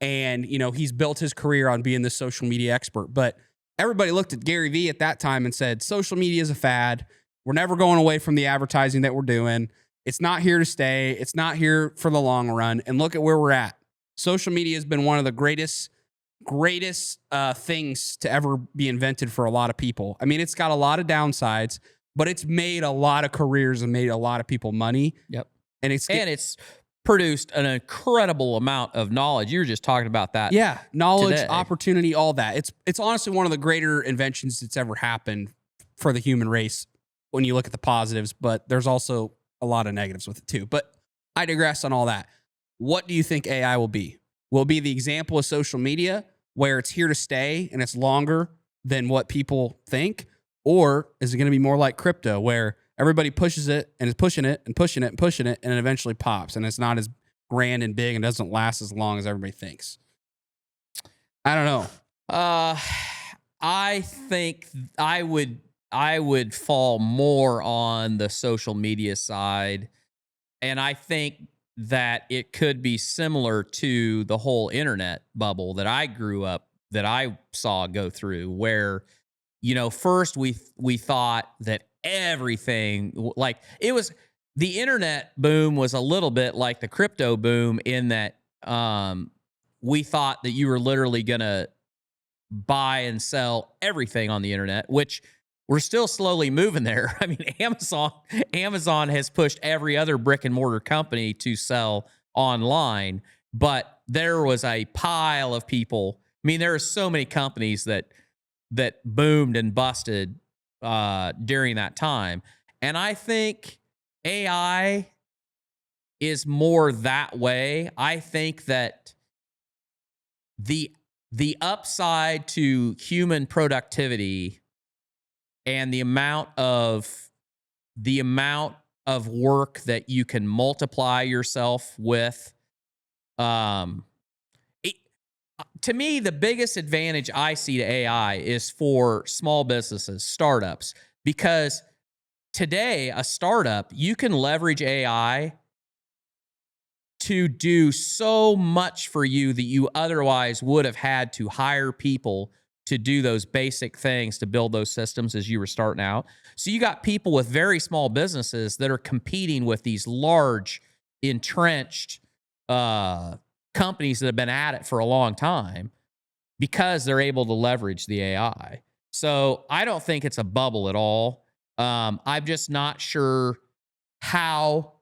And, he's built his career on being this social media expert. But everybody looked at Gary Vee at that time and said, social media is a fad. We're never going away from the advertising that we're doing. It's not here to stay. It's not here for the long run. And look at where we're at. Social media has been one of the greatest things to ever be invented for a lot of people. I mean, it's got a lot of downsides, but it's made a lot of careers and made a lot of people money. Yep. And it's produced an incredible amount of knowledge. You were just talking about that. Yeah, knowledge, today. opportunity, all that. It's honestly one of the greater inventions that's ever happened for the human race when you look at the positives, but there's also a lot of negatives with it too. But I digress on all that. What do you think AI will be? Will it be the example of social media where it's here to stay and it's longer than what people think? Or is it going to be more like crypto where everybody pushes it and is pushing it and pushing it and pushing it and it eventually pops and it's not as grand and big and doesn't last as long as everybody thinks? I don't know. I think I would fall more on the social media side. And I think that it could be similar to the whole internet bubble that I grew up, that I saw go through, where, first we thought that everything, like it was, the internet boom was a little bit like the crypto boom in that we thought that you were literally going to buy and sell everything on the internet, which we're still slowly moving there. I mean, Amazon has pushed every other brick and mortar company to sell online, but there was a pile of people. I mean, there are so many companies that boomed and busted during that time. And I think AI is more that way. I think that the upside to human productivity and the amount of work that you can multiply yourself with, to me, the biggest advantage I see to AI is for small businesses, startups, because today a startup, you can leverage AI to do so much for you that you otherwise would have had to hire people to do those basic things to build those systems as you were starting out. So you got people with very small businesses that are competing with these large, entrenched companies that have been at it for a long time because they're able to leverage the AI. So I don't think it's a bubble at all. I'm just not sure how.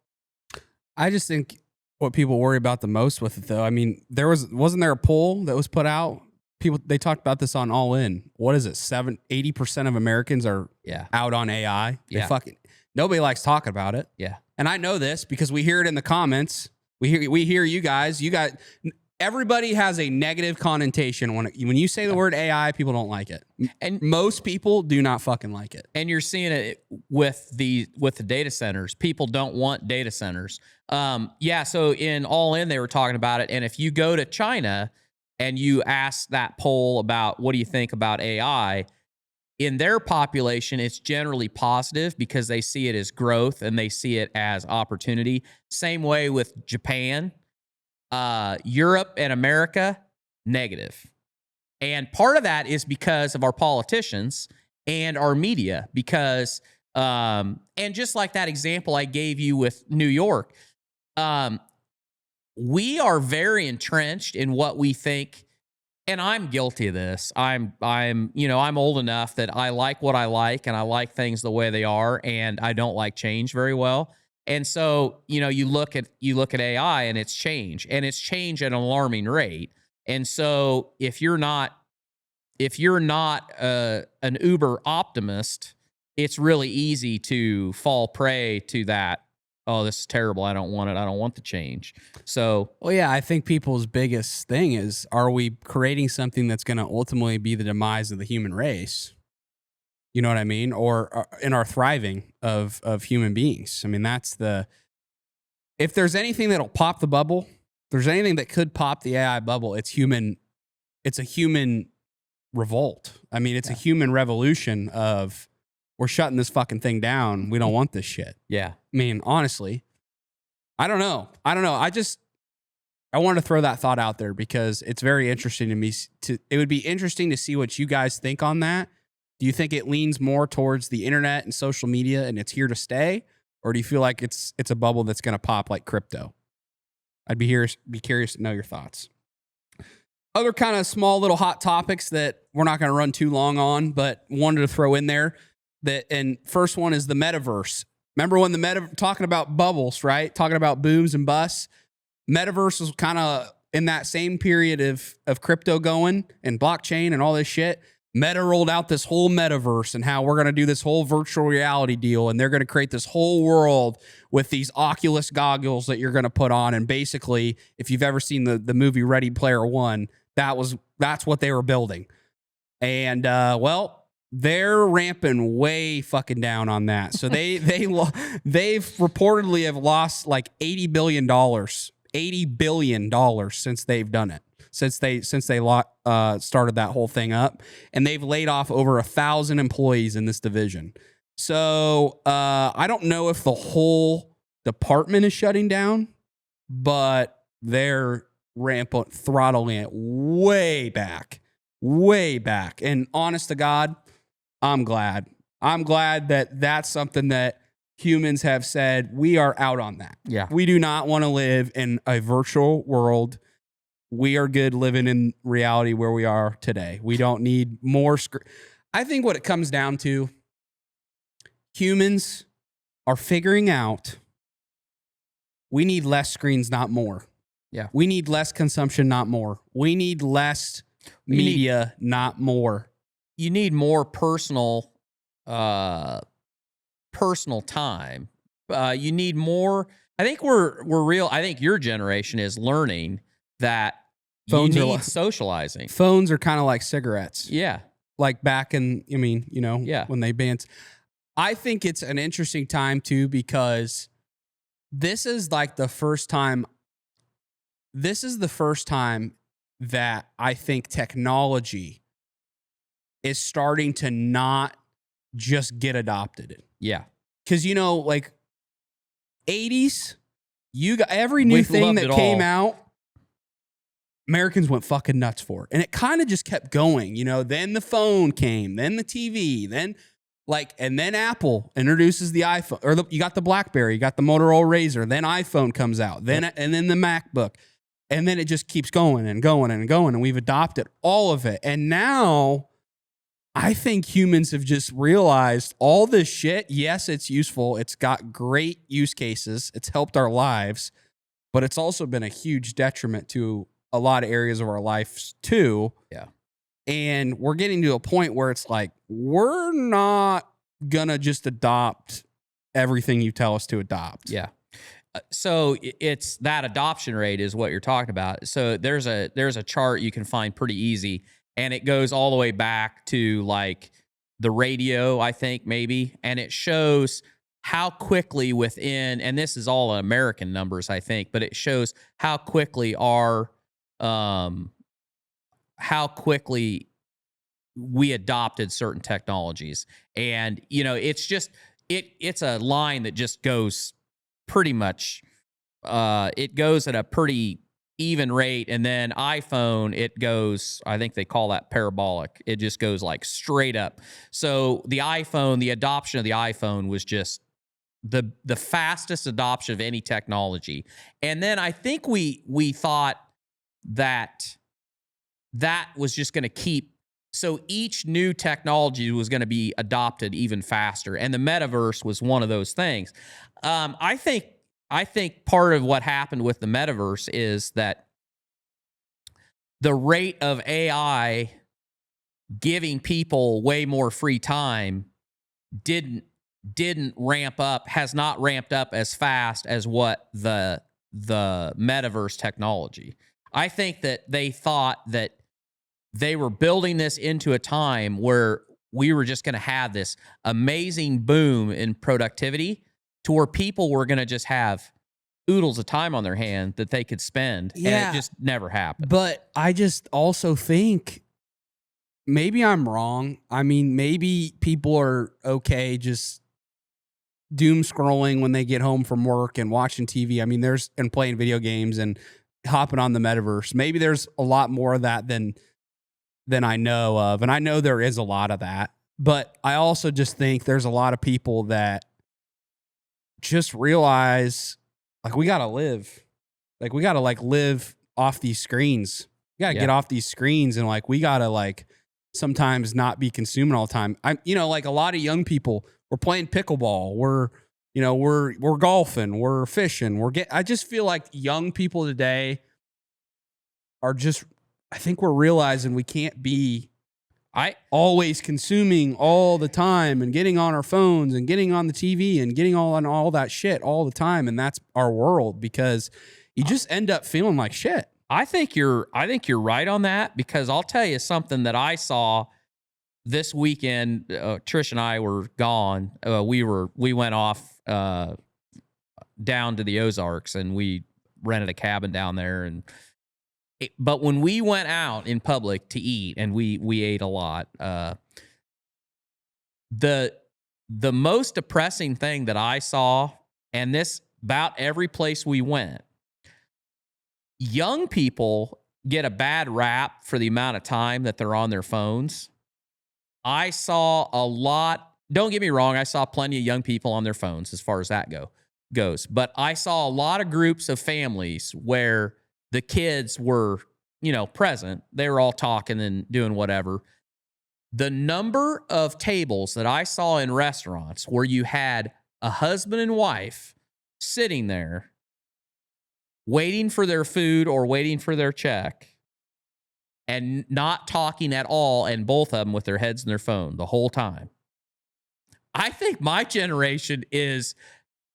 I just think what people worry about the most with it, though, I mean, wasn't there a poll that was put out? They talked about this on All In. What is it? 80% of Americans are out on AI. Nobody likes talking about it. Yeah. And I know this because we hear it in the comments. We hear you guys. Everybody has a negative connotation when you say the word AI. People don't like it, and most people do not fucking like it. And you're seeing it with the data centers. People don't want data centers. So in All In, they were talking about it. And if you go to China and you ask that poll about what do you think about AI, in their population, it's generally positive because they see it as growth and they see it as opportunity. Same way with Japan, Europe, and America, negative. And part of that is because of our politicians and our media, because, and just like that example I gave you with New York, we are very entrenched in what we think, and I'm guilty of this. I'm old enough that I like what I like, and I like things the way they are, and I don't like change very well. And so, you look at AI and it's change at an alarming rate. And so if you're not an uber optimist, it's really easy to fall prey to that. Oh, this is terrible. I don't want it. I don't want the change. So, well, yeah, I think people's biggest thing is, are we creating something that's going to ultimately be the demise of the human race? You know what I mean? Or in our thriving of human beings. I mean, if there's anything that'll pop the bubble, if there's anything that could pop the AI bubble, it's a human revolt. I mean, it's a human revolution of, we're shutting this fucking thing down. We don't want this shit. Yeah. I mean, honestly, I don't know. I wanted to throw that thought out there because it's very interesting to me. It would be interesting to see what you guys think on that. Do you think it leans more towards the internet and social media and it's here to stay? Or do you feel like it's a bubble that's going to pop like crypto? I'd be curious to know your thoughts. Other kind of small little hot topics that we're not going to run too long on, but wanted to throw in there. And first one is the metaverse. Remember when talking about bubbles, right? Talking about booms and busts. Metaverse was kind of in that same period of crypto going and blockchain and all this shit. Meta rolled out this whole metaverse and how we're going to do this whole virtual reality deal. And they're going to create this whole world with these Oculus goggles that you're going to put on. And basically, if you've ever seen the movie Ready Player One, that's what they were building. And, well, they're ramping way fucking down on that. So they've reportedly have lost like $80 billion since they've done it. Since they started that whole thing up, and they've laid off over 1,000 employees in this division. So I don't know if the whole department is shutting down, but they're throttling it way back. And honest to God, I'm glad. I'm glad that that's something that humans have said, we are out on that. Yeah. We do not want to live in a virtual world. We are good living in reality where we are today. We don't need more. I think what it comes down to, humans are figuring out we need less screens, not more. Yeah. We need less consumption, not more. We need less media, not more. You need more personal time. You need more. I think we're real. I think your generation is learning that Phones you are need like, socializing. Phones are kind of like cigarettes. Yeah. Like back in, when they banned. I think it's an interesting time too, because this is like the first time. This is the first time that I think technology is starting to not just get adopted. Yeah. Because, like 80s, you got every new thing that came out, Americans went fucking nuts for it. And it kind of just kept going, then the phone came, then the TV, then Apple introduces the iPhone, or you got the BlackBerry, you got the Motorola Razr, then iPhone comes out, and then the MacBook. And then it just keeps going and going and going. And we've adopted all of it. And now I think humans have just realized all this shit. Yes, it's useful. It's got great use cases. It's helped our lives. But it's also been a huge detriment to a lot of areas of our lives too. Yeah. And we're getting to a point where it's like, we're not going to just adopt everything you tell us to adopt. Yeah. So it's that adoption rate is what you're talking about. So there's a chart you can find pretty easy, and it goes all the way back to like the radio, I think maybe, and it shows how quickly within, and this is all American numbers, I think, but it shows how quickly we adopted certain technologies. And it's just it's a line that just goes pretty much, it goes at a pretty even rate. And then iPhone, it goes, I think they call that parabolic. It just goes like straight up. So the adoption of the iPhone was just the fastest adoption of any technology. And then I think we thought that was just going to keep, so each new technology was going to be adopted even faster. And the metaverse was one of those things. I think part of what happened with the metaverse is that the rate of AI giving people way more free time didn't ramp up, has not ramped up as fast as what the metaverse technology. I think that they thought that they were building this into a time where we were just going to have this amazing boom in productivity to where people were going to just have oodles of time on their hand that they could spend. Yeah. And it just never happened. But I just also think maybe I'm wrong. I mean, maybe people are okay just doom scrolling when they get home from work and watching TV. I mean, and playing video games and hopping on the metaverse. Maybe there's a lot more of that than I know of. And I know there is a lot of that. But I also just think there's a lot of people that just realize, like, we got to live. Like, we got to, like, live off these screens. We got to get off these screens, and, like, we got to, like, sometimes not be consuming all the time. Like, a lot of young people, we're playing pickleball. We're You know, we're golfing, we're fishing, I just feel like young people today are just, I think we're realizing we can't be always consuming all the time and getting on our phones and getting on the TV and getting on all that shit all the time. And that's our world, because you just end up feeling like shit. I think you're right on that, because I'll tell you something that I saw this weekend. Trish and I were gone. We went off down to the Ozarks, and we rented a cabin down there. But when we went out in public to eat, and we ate a lot, the most depressing thing that I saw, and this about every place we went, young people get a bad rap for the amount of time that they're on their phones. I saw a lot. Don't get me wrong, I saw plenty of young people on their phones as far as that goes. But I saw a lot of groups of families where the kids were, present. They were all talking and doing whatever. The number of tables that I saw in restaurants where you had a husband and wife sitting there waiting for their food or waiting for their check and not talking at all, and both of them with their heads in their phone the whole time. I think my generation is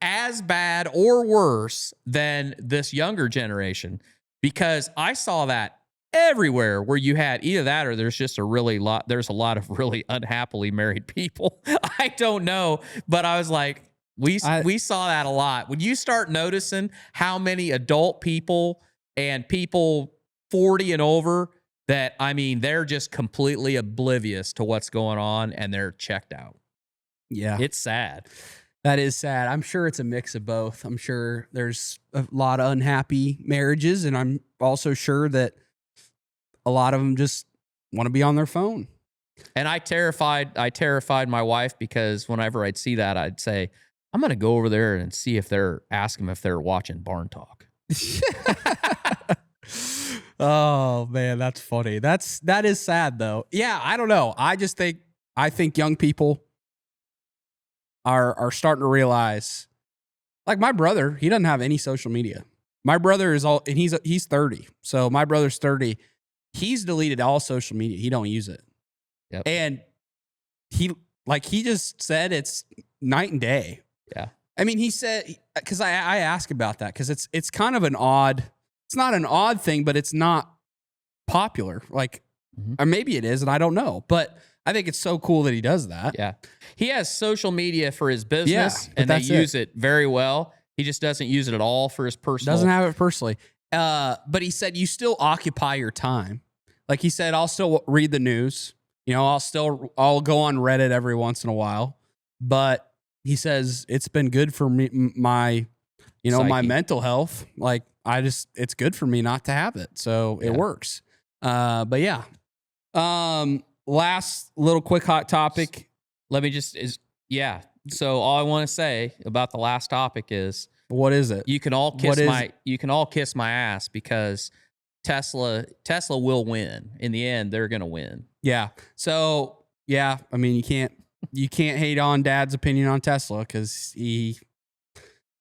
as bad or worse than this younger generation, because I saw that everywhere where you had either that or there's a lot of really unhappily married people. I don't know, but I was like, we saw that a lot. When you start noticing how many adult people and people 40 and over that, they're just completely oblivious to what's going on and they're checked out. Yeah. It's sad. That is sad. I'm sure it's a mix of both. I'm sure there's a lot of unhappy marriages, and I'm also sure that a lot of them just want to be on their phone. And I terrified my wife, because whenever I'd see that, I'd say, I'm going to go over there and see if ask them if they're watching Barn Talk. Oh man, that's funny. That is sad though. Yeah, I don't know. I think young people are starting to realize, like my brother, he doesn't have any social media. My brother and he's 30. So my brother's 30. He's deleted all social media. He don't use it. Yep. And he just said it's night and day. Yeah. He said, because I asked about that, because it's kind of it's not an odd thing, but it's not popular. Or maybe it is, and I don't know. But I think it's so cool that he does that. Yeah. He has social media for his business, and they use it very well. He just doesn't use it at all for his personal. Doesn't have it personally. But he said you still occupy your time. Like he said, I'll still read the news. I'll go on Reddit every once in a while. But he says it's been good for me, my mental health. Like it's good for me not to have it. So it works. But yeah. Last little quick hot topic. So all I want to say about the last topic is, what is it? You can all kiss my ass, because Tesla will win. In the end, they're going to win. Yeah. So, yeah, you can't hate on Dad's opinion on Tesla, because he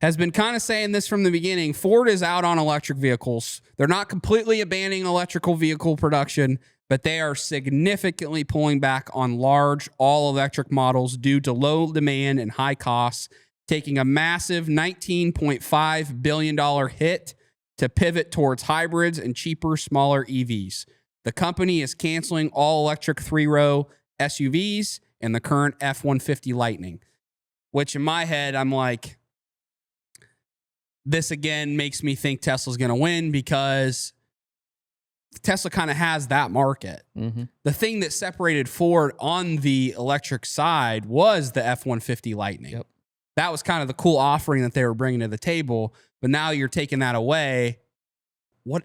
has been kind of saying this from the beginning. Ford is out on electric vehicles. They're not completely abandoning electrical vehicle production, but they are significantly pulling back on large all-electric models due to low demand and high costs, taking a massive $19.5 billion hit to pivot towards hybrids and cheaper, smaller EVs. The company is canceling all-electric three-row SUVs and the current F-150 Lightning, which in my head, I'm like, this again makes me think Tesla's going to win, because Tesla kind of has that market. Mm-hmm. The thing that separated Ford on the electric side was the F-150 Lightning. Yep. That was kind of the cool offering that they were bringing to the table. But now you're taking that away. Why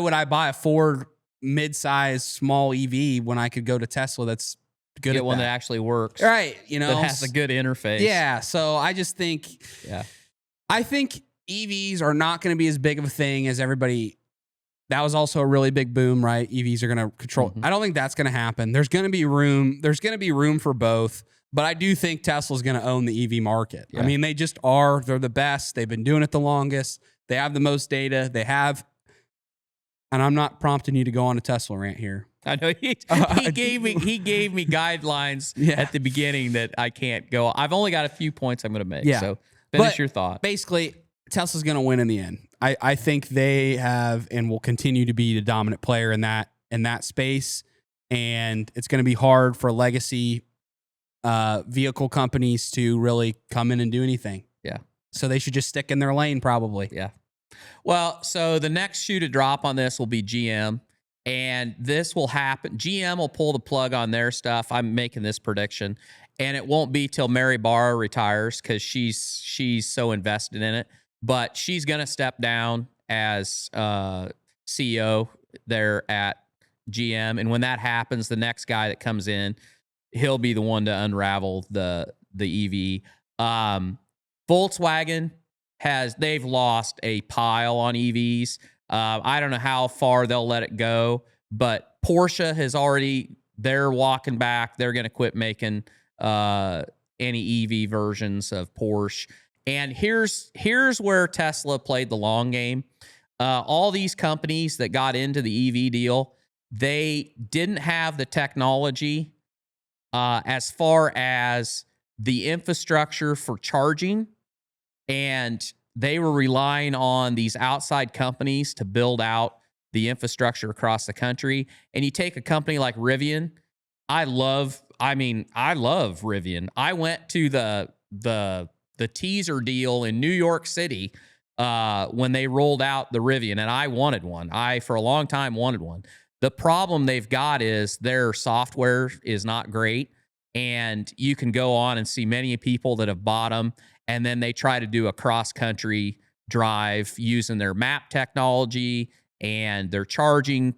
would I buy a Ford mid-size small EV when I could go to Tesla that's good at one that? that actually works? Right. That has a good interface. Yeah. So I just think, I think EVs are not going to be as big of a thing as everybody. That was also a really big boom, right? EVs are going to control. I don't think that's going to happen. There's going to be room. There's going to be room for both. But I do think Tesla's going to own the EV market. Yeah. I mean, they just are. They're the best. They've been doing it the longest. They have the most data. They have, and I'm not prompting you to go on a Tesla rant here. I know he gave me guidelines at the beginning that I can't go. I've only got a few points I'm going to make. Yeah. So finish your thought. Basically, Tesla's going to win in the end. I think they have and will continue to be the dominant player in that space. And it's going to be hard for legacy vehicle companies to really come in and do anything. Yeah. So they should just stick in their lane, probably. Yeah. Well, so the next shoe to drop on this will be GM. And this will happen. GM will pull the plug on their stuff. I'm making this prediction. And it won't be till Mary Barra retires because she's so invested in it. But she's going to step down as CEO there at GM. And when that happens, the next guy that comes in, he'll be the one to unravel the EV. Volkswagen they've lost a pile on EVs. I don't know how far they'll let it go, but Porsche they're walking back. They're going to quit making any EV versions of Porsche. And here's where Tesla played the long game. All these companies that got into the EV deal, they didn't have the technology as far as the infrastructure for charging, and they were relying on these outside companies to build out the infrastructure across the country. And you take a company like Rivian. I love Rivian. I went to the teaser deal in New York City when they rolled out the Rivian, and I wanted one. I, for a long time, wanted one. The problem they've got is their software is not great, and you can go on and see many people that have bought them, and then they try to do a cross-country drive using their map technology and their charging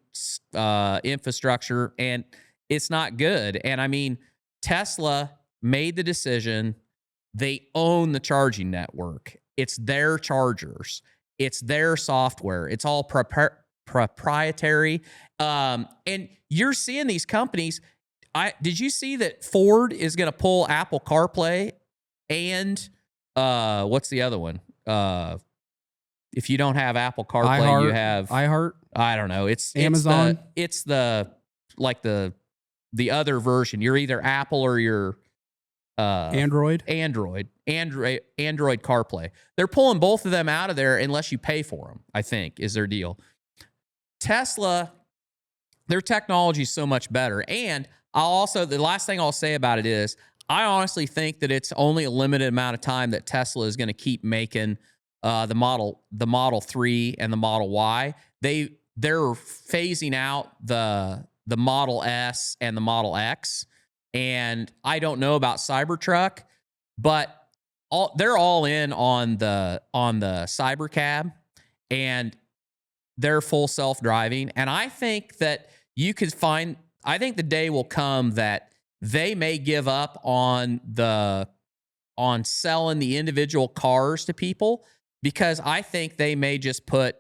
infrastructure, and it's not good. And I mean, Tesla made the decision. They own the charging network. It's their chargers. It's their software. It's all proprietary. And you're seeing these companies. Did you see that Ford is going to pull Apple CarPlay and what's the other one? If you don't have Apple CarPlay, you have iHeart. I don't know. It's Amazon. It's the other version. You're either Apple or you're Android CarPlay. They're pulling both of them out of there unless you pay for them, I think, is their deal. Tesla, their technology is so much better. And the last thing I'll say about it is, I honestly think that it's only a limited amount of time that Tesla is going to keep making the Model 3 and the Model Y. They're phasing out the Model S and the Model X. And I don't know about Cybertruck, but they're all in on the Cybercab, and they're full self-driving. And I think that I think the day will come that they may give up on selling the individual cars to people, because I think they may put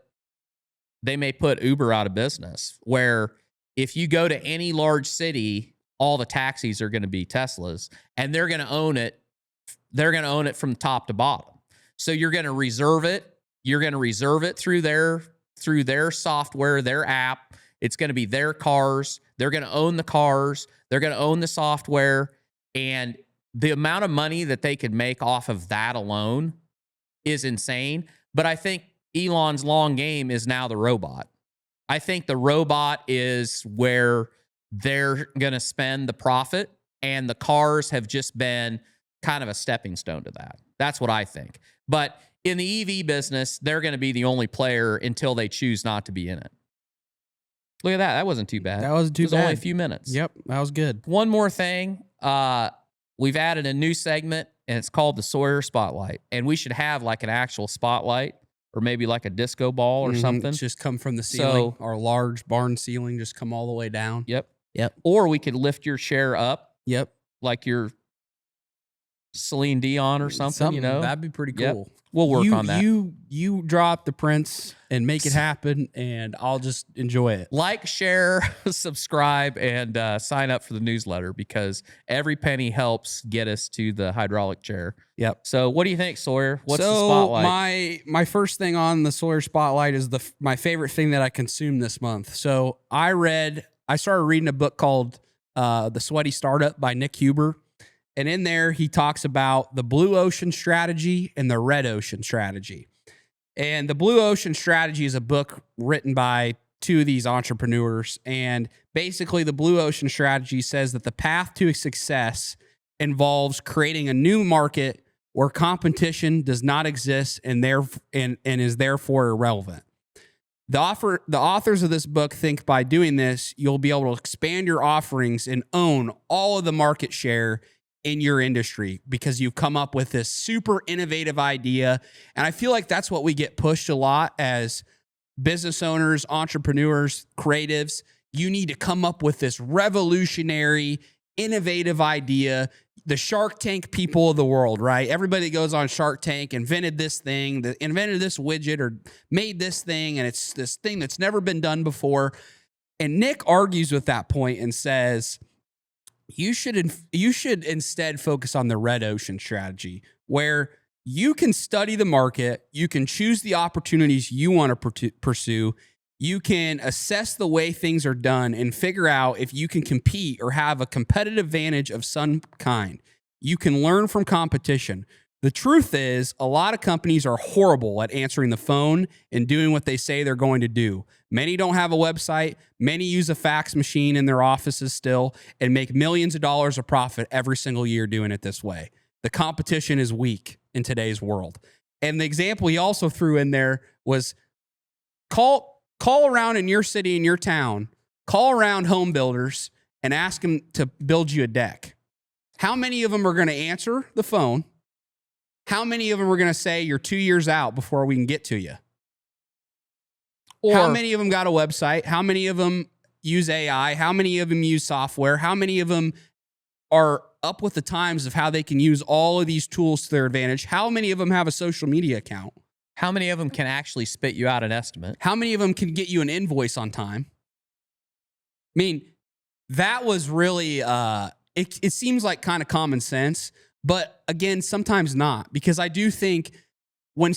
Uber out of business, where if you go to any large city, all the taxis are going to be Teslas, and they're going to own it. They're going to own it from top to bottom. So you're going to reserve it. You're going to reserve it through their software, their app. It's going to be their cars. They're going to own the cars. They're going to own the software. And the amount of money that they could make off of that alone is insane. But I think Elon's long game is now the robot. I think the robot is where they're going to spend the profit, and the cars have just been kind of a stepping stone to that. That's what I think. But in the EV business, they're going to be the only player until they choose not to be in it. Look at that. That wasn't too bad. That wasn't too bad. It was only a few minutes. Yep, that was good. One more thing. We've added a new segment, and it's called the Sawyer Spotlight. And we should have like an actual spotlight, or maybe like a disco ball or something. Just come from the ceiling. Our large barn ceiling, just come all the way down. Yep. Yep. Or we could lift your chair up. Yep. Like you're Celine Dion or something, you know? That'd be pretty Yep. cool. We'll work on that. You drop the prints and make it happen, and I'll just enjoy it. Like, share, subscribe, and sign up for the newsletter because every penny helps get us to the hydraulic chair. Yep. So what do you think, Sawyer? What's the So spotlight? my first thing on the Sawyer Spotlight is my favorite thing that I consumed this month. So I started reading a book called The Sweaty Startup by Nick Huber. And in there, he talks about the blue ocean strategy and the red ocean strategy. And the blue ocean strategy is a book written by two of these entrepreneurs. And basically, the blue ocean strategy says that the path to success involves creating a new market where competition does not exist and is therefore irrelevant. The authors of this book think by doing this, you'll be able to expand your offerings and own all of the market share in your industry because you've come up with this super innovative idea. And I feel like that's what we get pushed a lot as business owners, entrepreneurs, creatives. You need to come up with this revolutionary, innovative idea. The Shark Tank people of the world, right? Everybody that goes on Shark Tank invented this thing, invented this widget or made this thing, and it's this thing that's never been done before. And Nick argues with that point and says, you should instead focus on the red ocean strategy, where you can study the market, you can choose the opportunities you want to pursue, you can assess the way things are done and figure out if you can compete or have a competitive advantage of some kind. You can learn from competition. The truth is, a lot of companies are horrible at answering the phone and doing what they say they're going to do. Many don't have a website. Many use a fax machine in their offices still and make millions of dollars of profit every single year doing it this way. The competition is weak in today's world. And the example he also threw in there was call around in your city, in your town, call around home builders and ask them to build you a deck. How many of them are going to answer the phone? How many of them are going to say you're 2 years out before we can get to you? Or how many of them got a website? How many of them use AI? How many of them use software? How many of them are up with the times of how they can use all of these tools to their advantage? How many of them have a social media account? How many of them can actually spit you out an estimate? How many of them can get you an invoice on time? I mean, that was really, it seems like kind of common sense, but again, sometimes not, because I do think when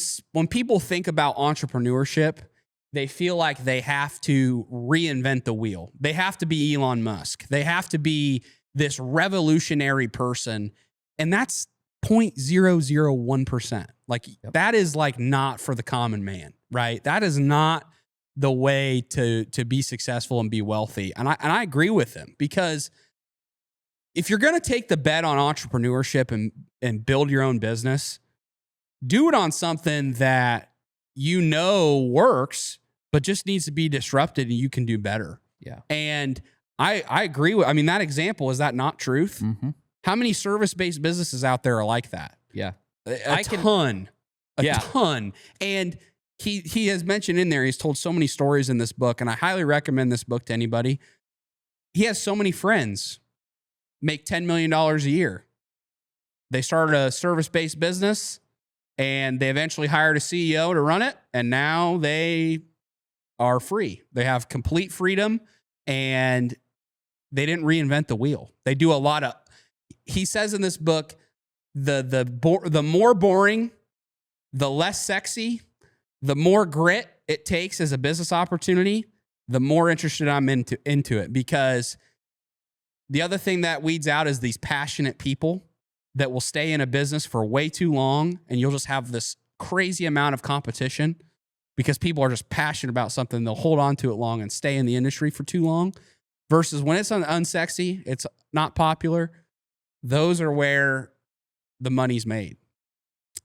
people think about entrepreneurship, they feel like they have to reinvent the wheel. They have to be Elon Musk. They have to be this revolutionary person. And that's 0.001%. Like that is like not for the common man, right? That is not the way to be successful and be wealthy. And I agree with him, because if you're going to take the bet on entrepreneurship and build your own business, do it on something that you know works, but just needs to be disrupted and you can do better. Yeah. And I agree with, I mean, that example, is that not truth? Mm-hmm. How many service-based businesses out there are like that? Yeah. A ton. And he has mentioned in there, he's told so many stories in this book, and I highly recommend this book to anybody. He has so many friends make $10 million a year. They started a service-based business, and they eventually hired a CEO to run it, and now they are free. They have complete freedom, and they didn't reinvent the wheel. They do a lot of, he says in this book, the more boring, the less sexy, the more grit it takes as a business opportunity, the more interested I'm into it. Because the other thing that weeds out is these passionate people that will stay in a business for way too long, and you'll just have this crazy amount of competition because people are just passionate about something. They'll hold on to it long and stay in the industry for too long. Versus when it's unsexy, it's not popular, those are where the money's made.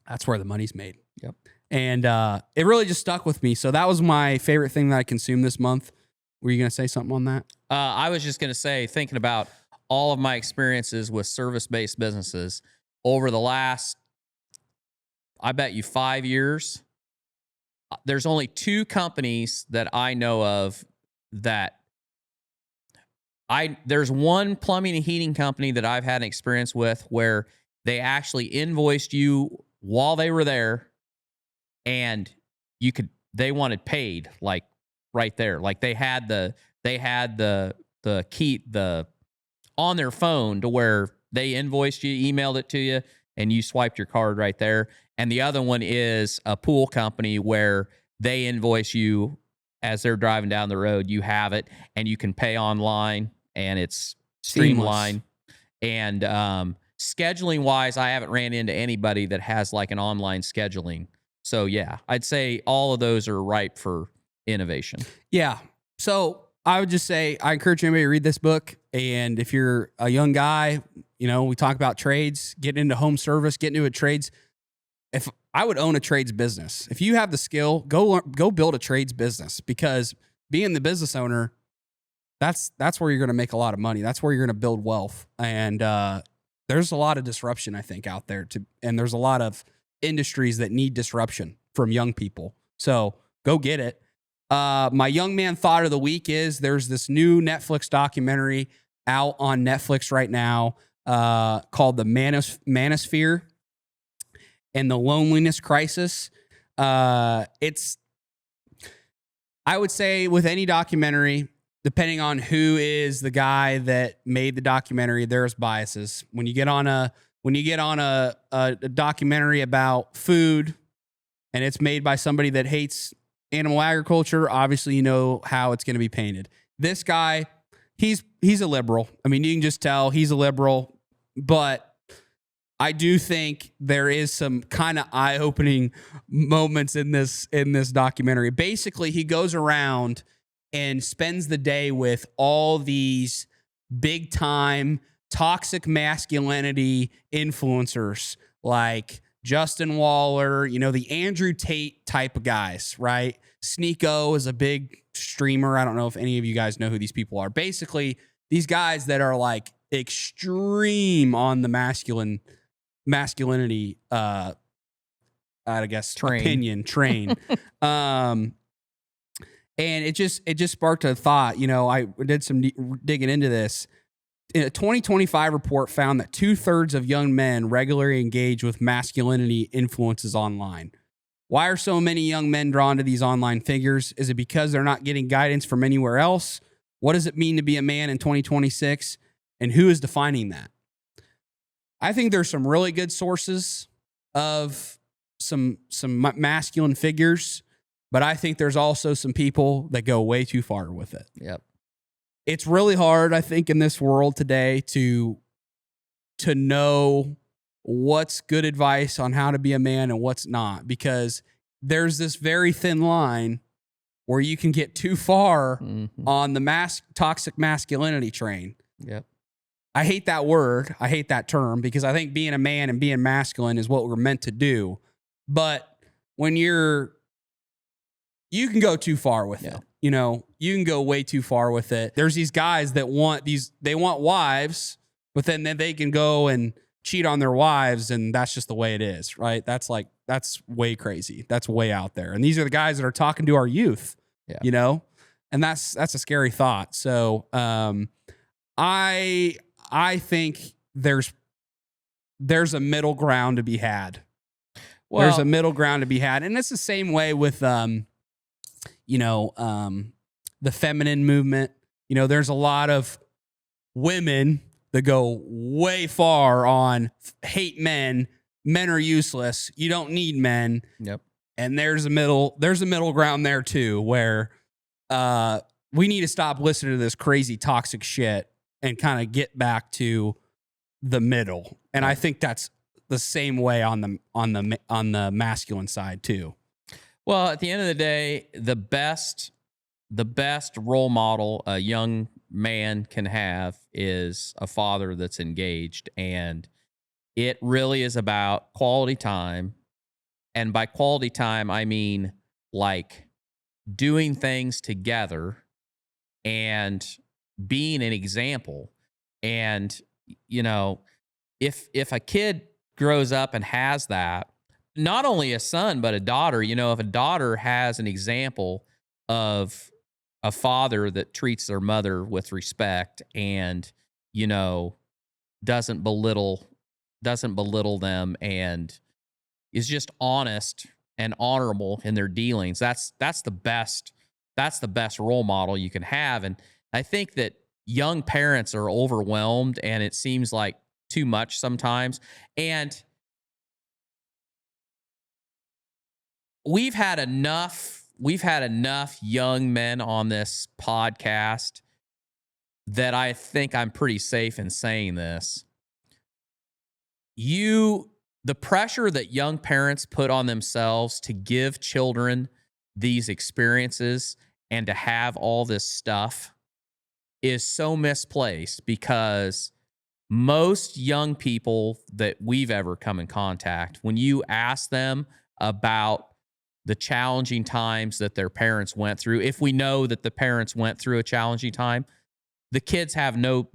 That's where the money's made. Yep. And it really just stuck with me. So that was my favorite thing that I consumed this month. Were you going to say something on that? I was just going to say, thinking about all of my experiences with service-based businesses over the last, I bet you 5 years, there's only 2 companies that I know of that there's one plumbing and heating company that I've had an experience with where they actually invoiced you while they were there, and they wanted paid like right there. Like they had the key on their phone to where they invoiced you, emailed it to you, and you swiped your card right there. And the other one is a pool company where they invoice you as they're driving down the road. You have it, and you can pay online, and it's streamlined. And scheduling wise, I haven't ran into anybody that has like an online scheduling. So yeah, I'd say all of those are ripe for innovation. Yeah. So I would just say I encourage anybody to read this book. And if you're a young guy, we talk about trades, getting into home service, getting into trades. If I would own a trades business, if you have the skill, go build a trades business, because being the business owner, that's where you're going to make a lot of money. That's where you're going to build wealth. And there's a lot of disruption, I think, out there and there's a lot of industries that need disruption from young people. So go get it. My young man thought of the week is there's this new Netflix documentary out on Netflix right now called The Manosphere and the Loneliness Crisis. I would say with any documentary, depending on who is the guy that made the documentary, there's biases. When you get on a documentary about food and it's made by somebody that hates animal agriculture, obviously you know how it's going to be painted. This guy, he's a liberal. I mean, you can just tell he's a liberal, but I do think there is some kind of eye-opening moments in this documentary. Basically, he goes around and spends the day with all these big-time toxic masculinity influencers like Justin Waller, the Andrew Tate type of guys, right? Sneeko is a big streamer. I don't know if any of you guys know who these people are. Basically, these guys that are like extreme on the masculinity, I guess, opinion train. And it just sparked a thought. I did some digging into this. A 2025 report found that 2/3 of young men regularly engage with masculinity influences online. Why are so many young men drawn to these online figures? Is it because they're not getting guidance from anywhere else? What does it mean to be a man in 2026? And who is defining that? I think there's some really good sources of some masculine figures, but I think there's also some people that go way too far with it. Yep. It's really hard, I think, in this world today to know what's good advice on how to be a man and what's not, because there's this very thin line where you can get too far on the toxic masculinity train. Yep. I hate that word. I hate that term, because I think being a man and being masculine is what we're meant to do. But when you can go too far with it. You can go way too far with it. There's these guys that want wives, but then they can go and cheat on their wives, and that's just the way it is, right? That's way crazy. That's way out there. And these are the guys that are talking to our youth, and that's a scary thought. So I think there's a middle ground to be had. Well, there's a middle ground to be had. And it's the same way with the feminine movement. There's a lot of women that go way far on hate men. Men are useless. You don't need men. Yep. And there's a middle ground there too, where we need to stop listening to this crazy toxic shit and kind of get back to the middle. And I think that's the same way on the masculine side too. Well, at the end of the day, the best role model a young man can have is a father that's engaged, and it really is about quality time. And by quality time, I mean like doing things together and being an example. And if a kid grows up and has that, not only a son, but a daughter, if a daughter has an example of a father that treats their mother with respect and, doesn't belittle doesn't belittle them, and is just honest and honorable in their dealings. That's the best role model you can have. And I think that young parents are overwhelmed, and it seems like too much sometimes. And we've had enough young men on this podcast that I think I'm pretty safe in saying this. The pressure that young parents put on themselves to give children these experiences and to have all this stuff is so misplaced, because most young people that we've ever come in contact, when you ask them about the challenging times that their parents went through, if we know that the parents went through a challenging time, the kids have no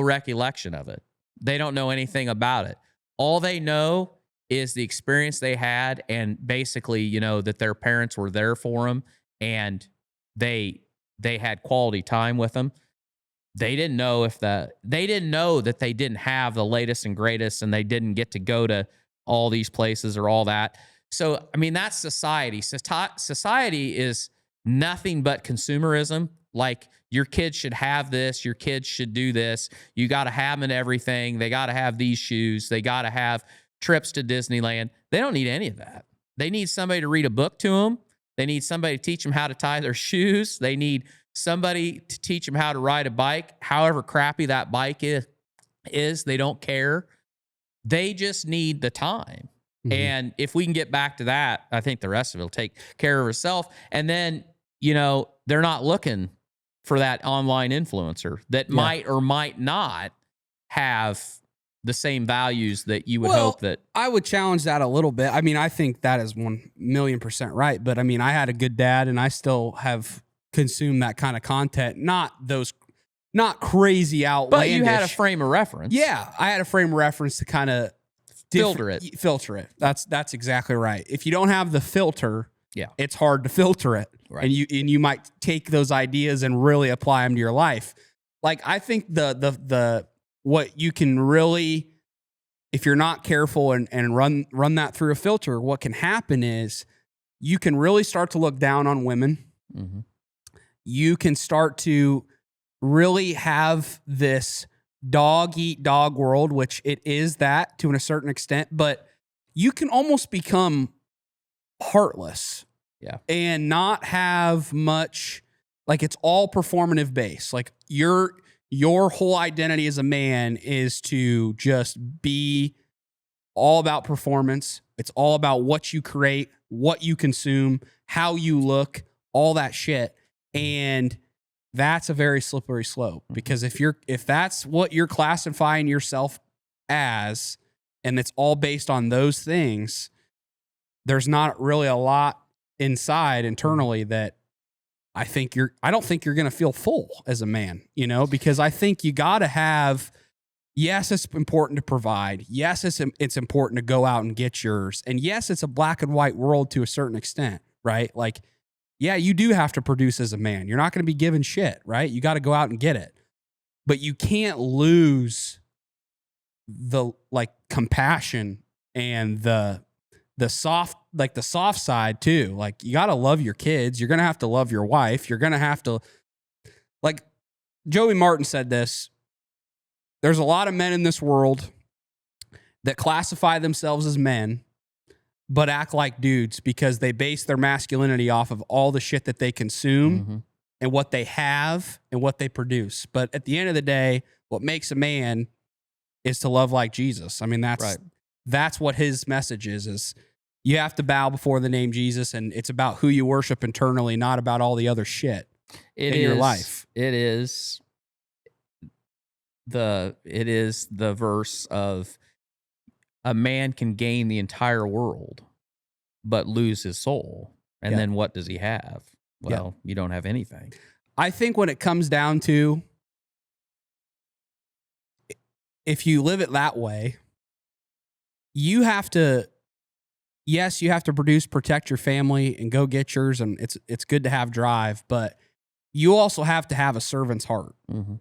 recollection of it. They don't know anything about it. All they know is the experience they had, and basically, that their parents were there for them and they had quality time with them. They didn't know that they didn't have the latest and greatest, and they didn't get to go to all these places or all that. So, I mean, that's society. Society is nothing but consumerism. Like, your kids should have this, your kids should do this. You got to have them in everything. They got to have these shoes. They got to have trips to Disneyland. They don't need any of that. They need somebody to read a book to them. They need somebody to teach them how to tie their shoes. They need somebody to teach them how to ride a bike. However crappy that bike is, they don't care. They just need the time. Mm-hmm. And if we can get back to that, I think the rest of it will take care of itself. And then, they're not looking for that online influencer that might or might not have the same values that you would hope that. I would challenge that a little bit. I mean, I think that is 1,000,000% right. But I mean, I had a good dad, and I still have consumed that kind of content. Not crazy outlandish. But you had a frame of reference. Yeah, I had a frame of reference to kind of filter it. Filter it. That's exactly right. If you don't have the filter, it's hard to filter it. Right. And you might take those ideas and really apply them to your life. Like, I think the what you can really, if you're not careful and run that through a filter, what can happen is you can really start to look down on women. Mm-hmm. You can start to really have this dog eat dog world, which it is that to a certain extent, but you can almost become heartless. Yeah. And not have much, like, it's all performative based. Like, your whole identity as a man is to just be all about performance. It's all about what you create, what you consume, how you look, all that shit. And that's a very slippery slope, because if that's what you're classifying yourself as, and it's all based on those things, there's not really a lot inside internally that I don't think you're going to feel full as a man, because I think you got to have, yes, it's important to provide. Yes, it's important to go out and get yours. And yes, it's a black and white world to a certain extent, right? Like, yeah, you do have to produce as a man. You're not going to be given shit, right? You got to go out and get it. But you can't lose the compassion and the soft side too. Like, you got to love your kids. You're going to have to love your wife. You're going to have to, like Joey Martin said this, there's a lot of men in this world that classify themselves as men, but act like dudes because they base their masculinity off of all the shit that they consume and what they have and what they produce. But at the end of the day, what makes a man is to love like Jesus. I mean, that's what his message is you have to bow before the name Jesus, and it's about who you worship internally, not about all the other shit in your life. It is the verse of a man can gain the entire world, but lose his soul. And then what does he have? Well, you don't have anything. I think when it comes down to, if you live it that way, you have to produce, protect your family, and go get yours. And it's good to have drive, but you also have to have a servant's heart. Mm-hmm.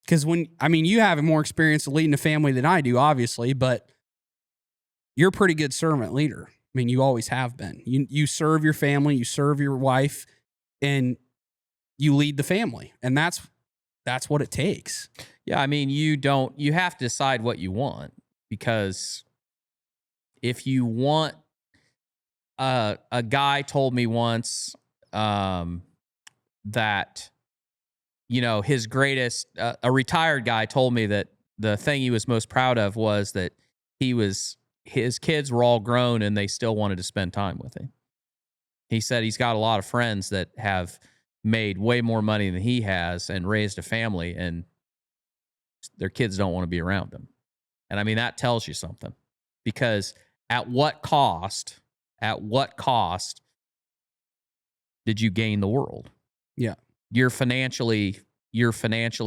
Because you have more experience leading a family than I do, obviously, but you're a pretty good servant leader. I mean, you always have been. You serve your family, you serve your wife, and you lead the family. And that's what it takes. Yeah, I mean, you have to decide what you want, because if you want, a guy told me once that, his greatest, a retired guy told me that the thing he was most proud of was that his kids were all grown and they still wanted to spend time with him. He said he's got a lot of friends that have made way more money than he has and raised a family, and their kids don't want to be around him. And I mean, that tells you something, because at what cost did you gain the world? Yeah. You're financially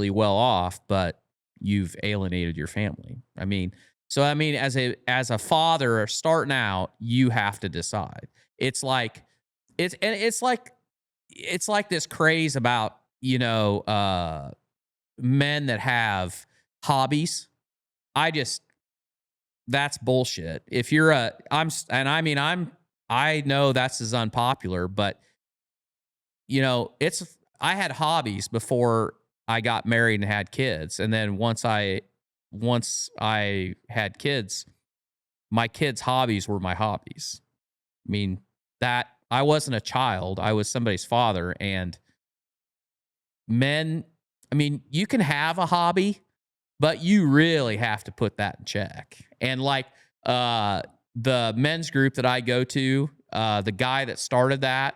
well off, but you've alienated your family. I mean, as a father starting out, you have to decide. It's like this craze about, men that have hobbies. That's bullshit. If you're I know that's as unpopular, but I had hobbies before I got married and had kids. And then once I had kids, my kids' hobbies were my hobbies. I mean, that I wasn't a child, I was somebody's father. And men, I mean, you can have a hobby, but you really have to put that in check. And like the men's group that I go to, the guy that started that,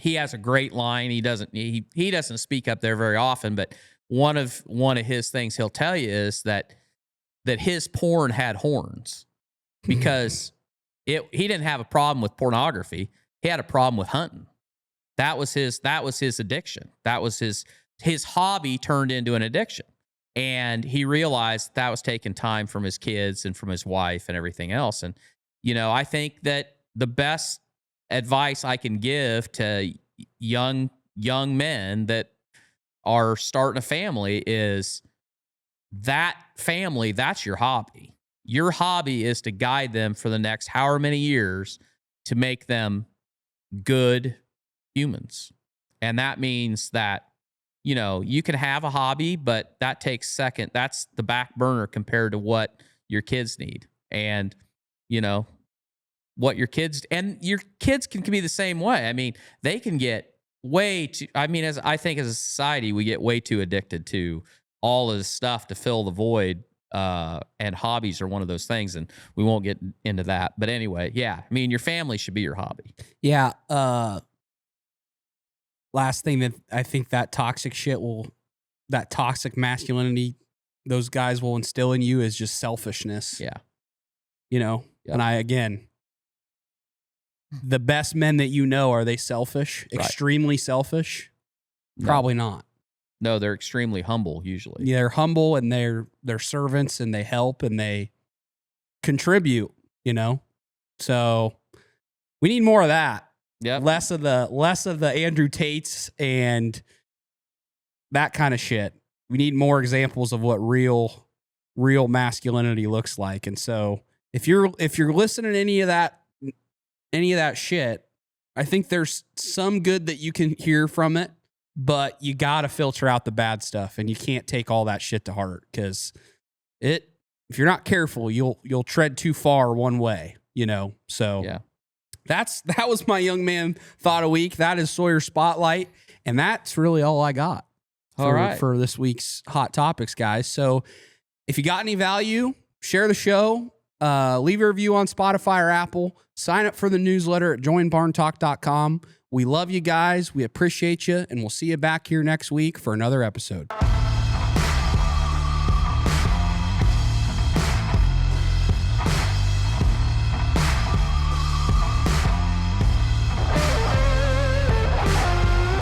he has a great line. He doesn't speak up there very often, but one of his things he'll tell you is that his porn had horns, because he didn't have a problem with pornography. He had a problem with hunting. That was his addiction. That was his hobby turned into an addiction. And he realized that was taking time from his kids and from his wife and everything else. And, I think that the best advice I can give to young men that are starting a family is that family, that's your hobby. Your hobby is to guide them for the next however many years to make them good humans. And that means that, you can have a hobby, but that takes second. That's the back burner compared to what your kids need. And, what your kids can be the same way. I mean, they can get as a society, we get way too addicted to all of this stuff to fill the void. And hobbies are one of those things, and we won't get into that. But anyway, yeah, I mean, your family should be your hobby. Yeah. Last thing that I think that toxic masculinity, those guys will instill in you is just selfishness. Yeah. Yep. And the best men that are they selfish? Right. Extremely selfish? No. Probably not. No, they're extremely humble usually. Yeah, they're humble, and they're servants, and they help, and they contribute, So we need more of that. Yeah. Less of the Andrew Tates and that kind of shit. We need more examples of what real masculinity looks like. And so if you're listening to any of that shit, I think there's some good that you can hear from it, but you got to filter out the bad stuff, and you can't take all that shit to heart, because if you're not careful, you'll tread too far one way, So yeah. That was my young man thought a week. That is Sawyer Spotlight, and that's really all I got for this week's Hot Topics, guys. So if you got any value, share the show, leave a review on Spotify or Apple, sign up for the newsletter at joinbarntalk.com. We love you guys. We appreciate you, and we'll see you back here next week for another episode.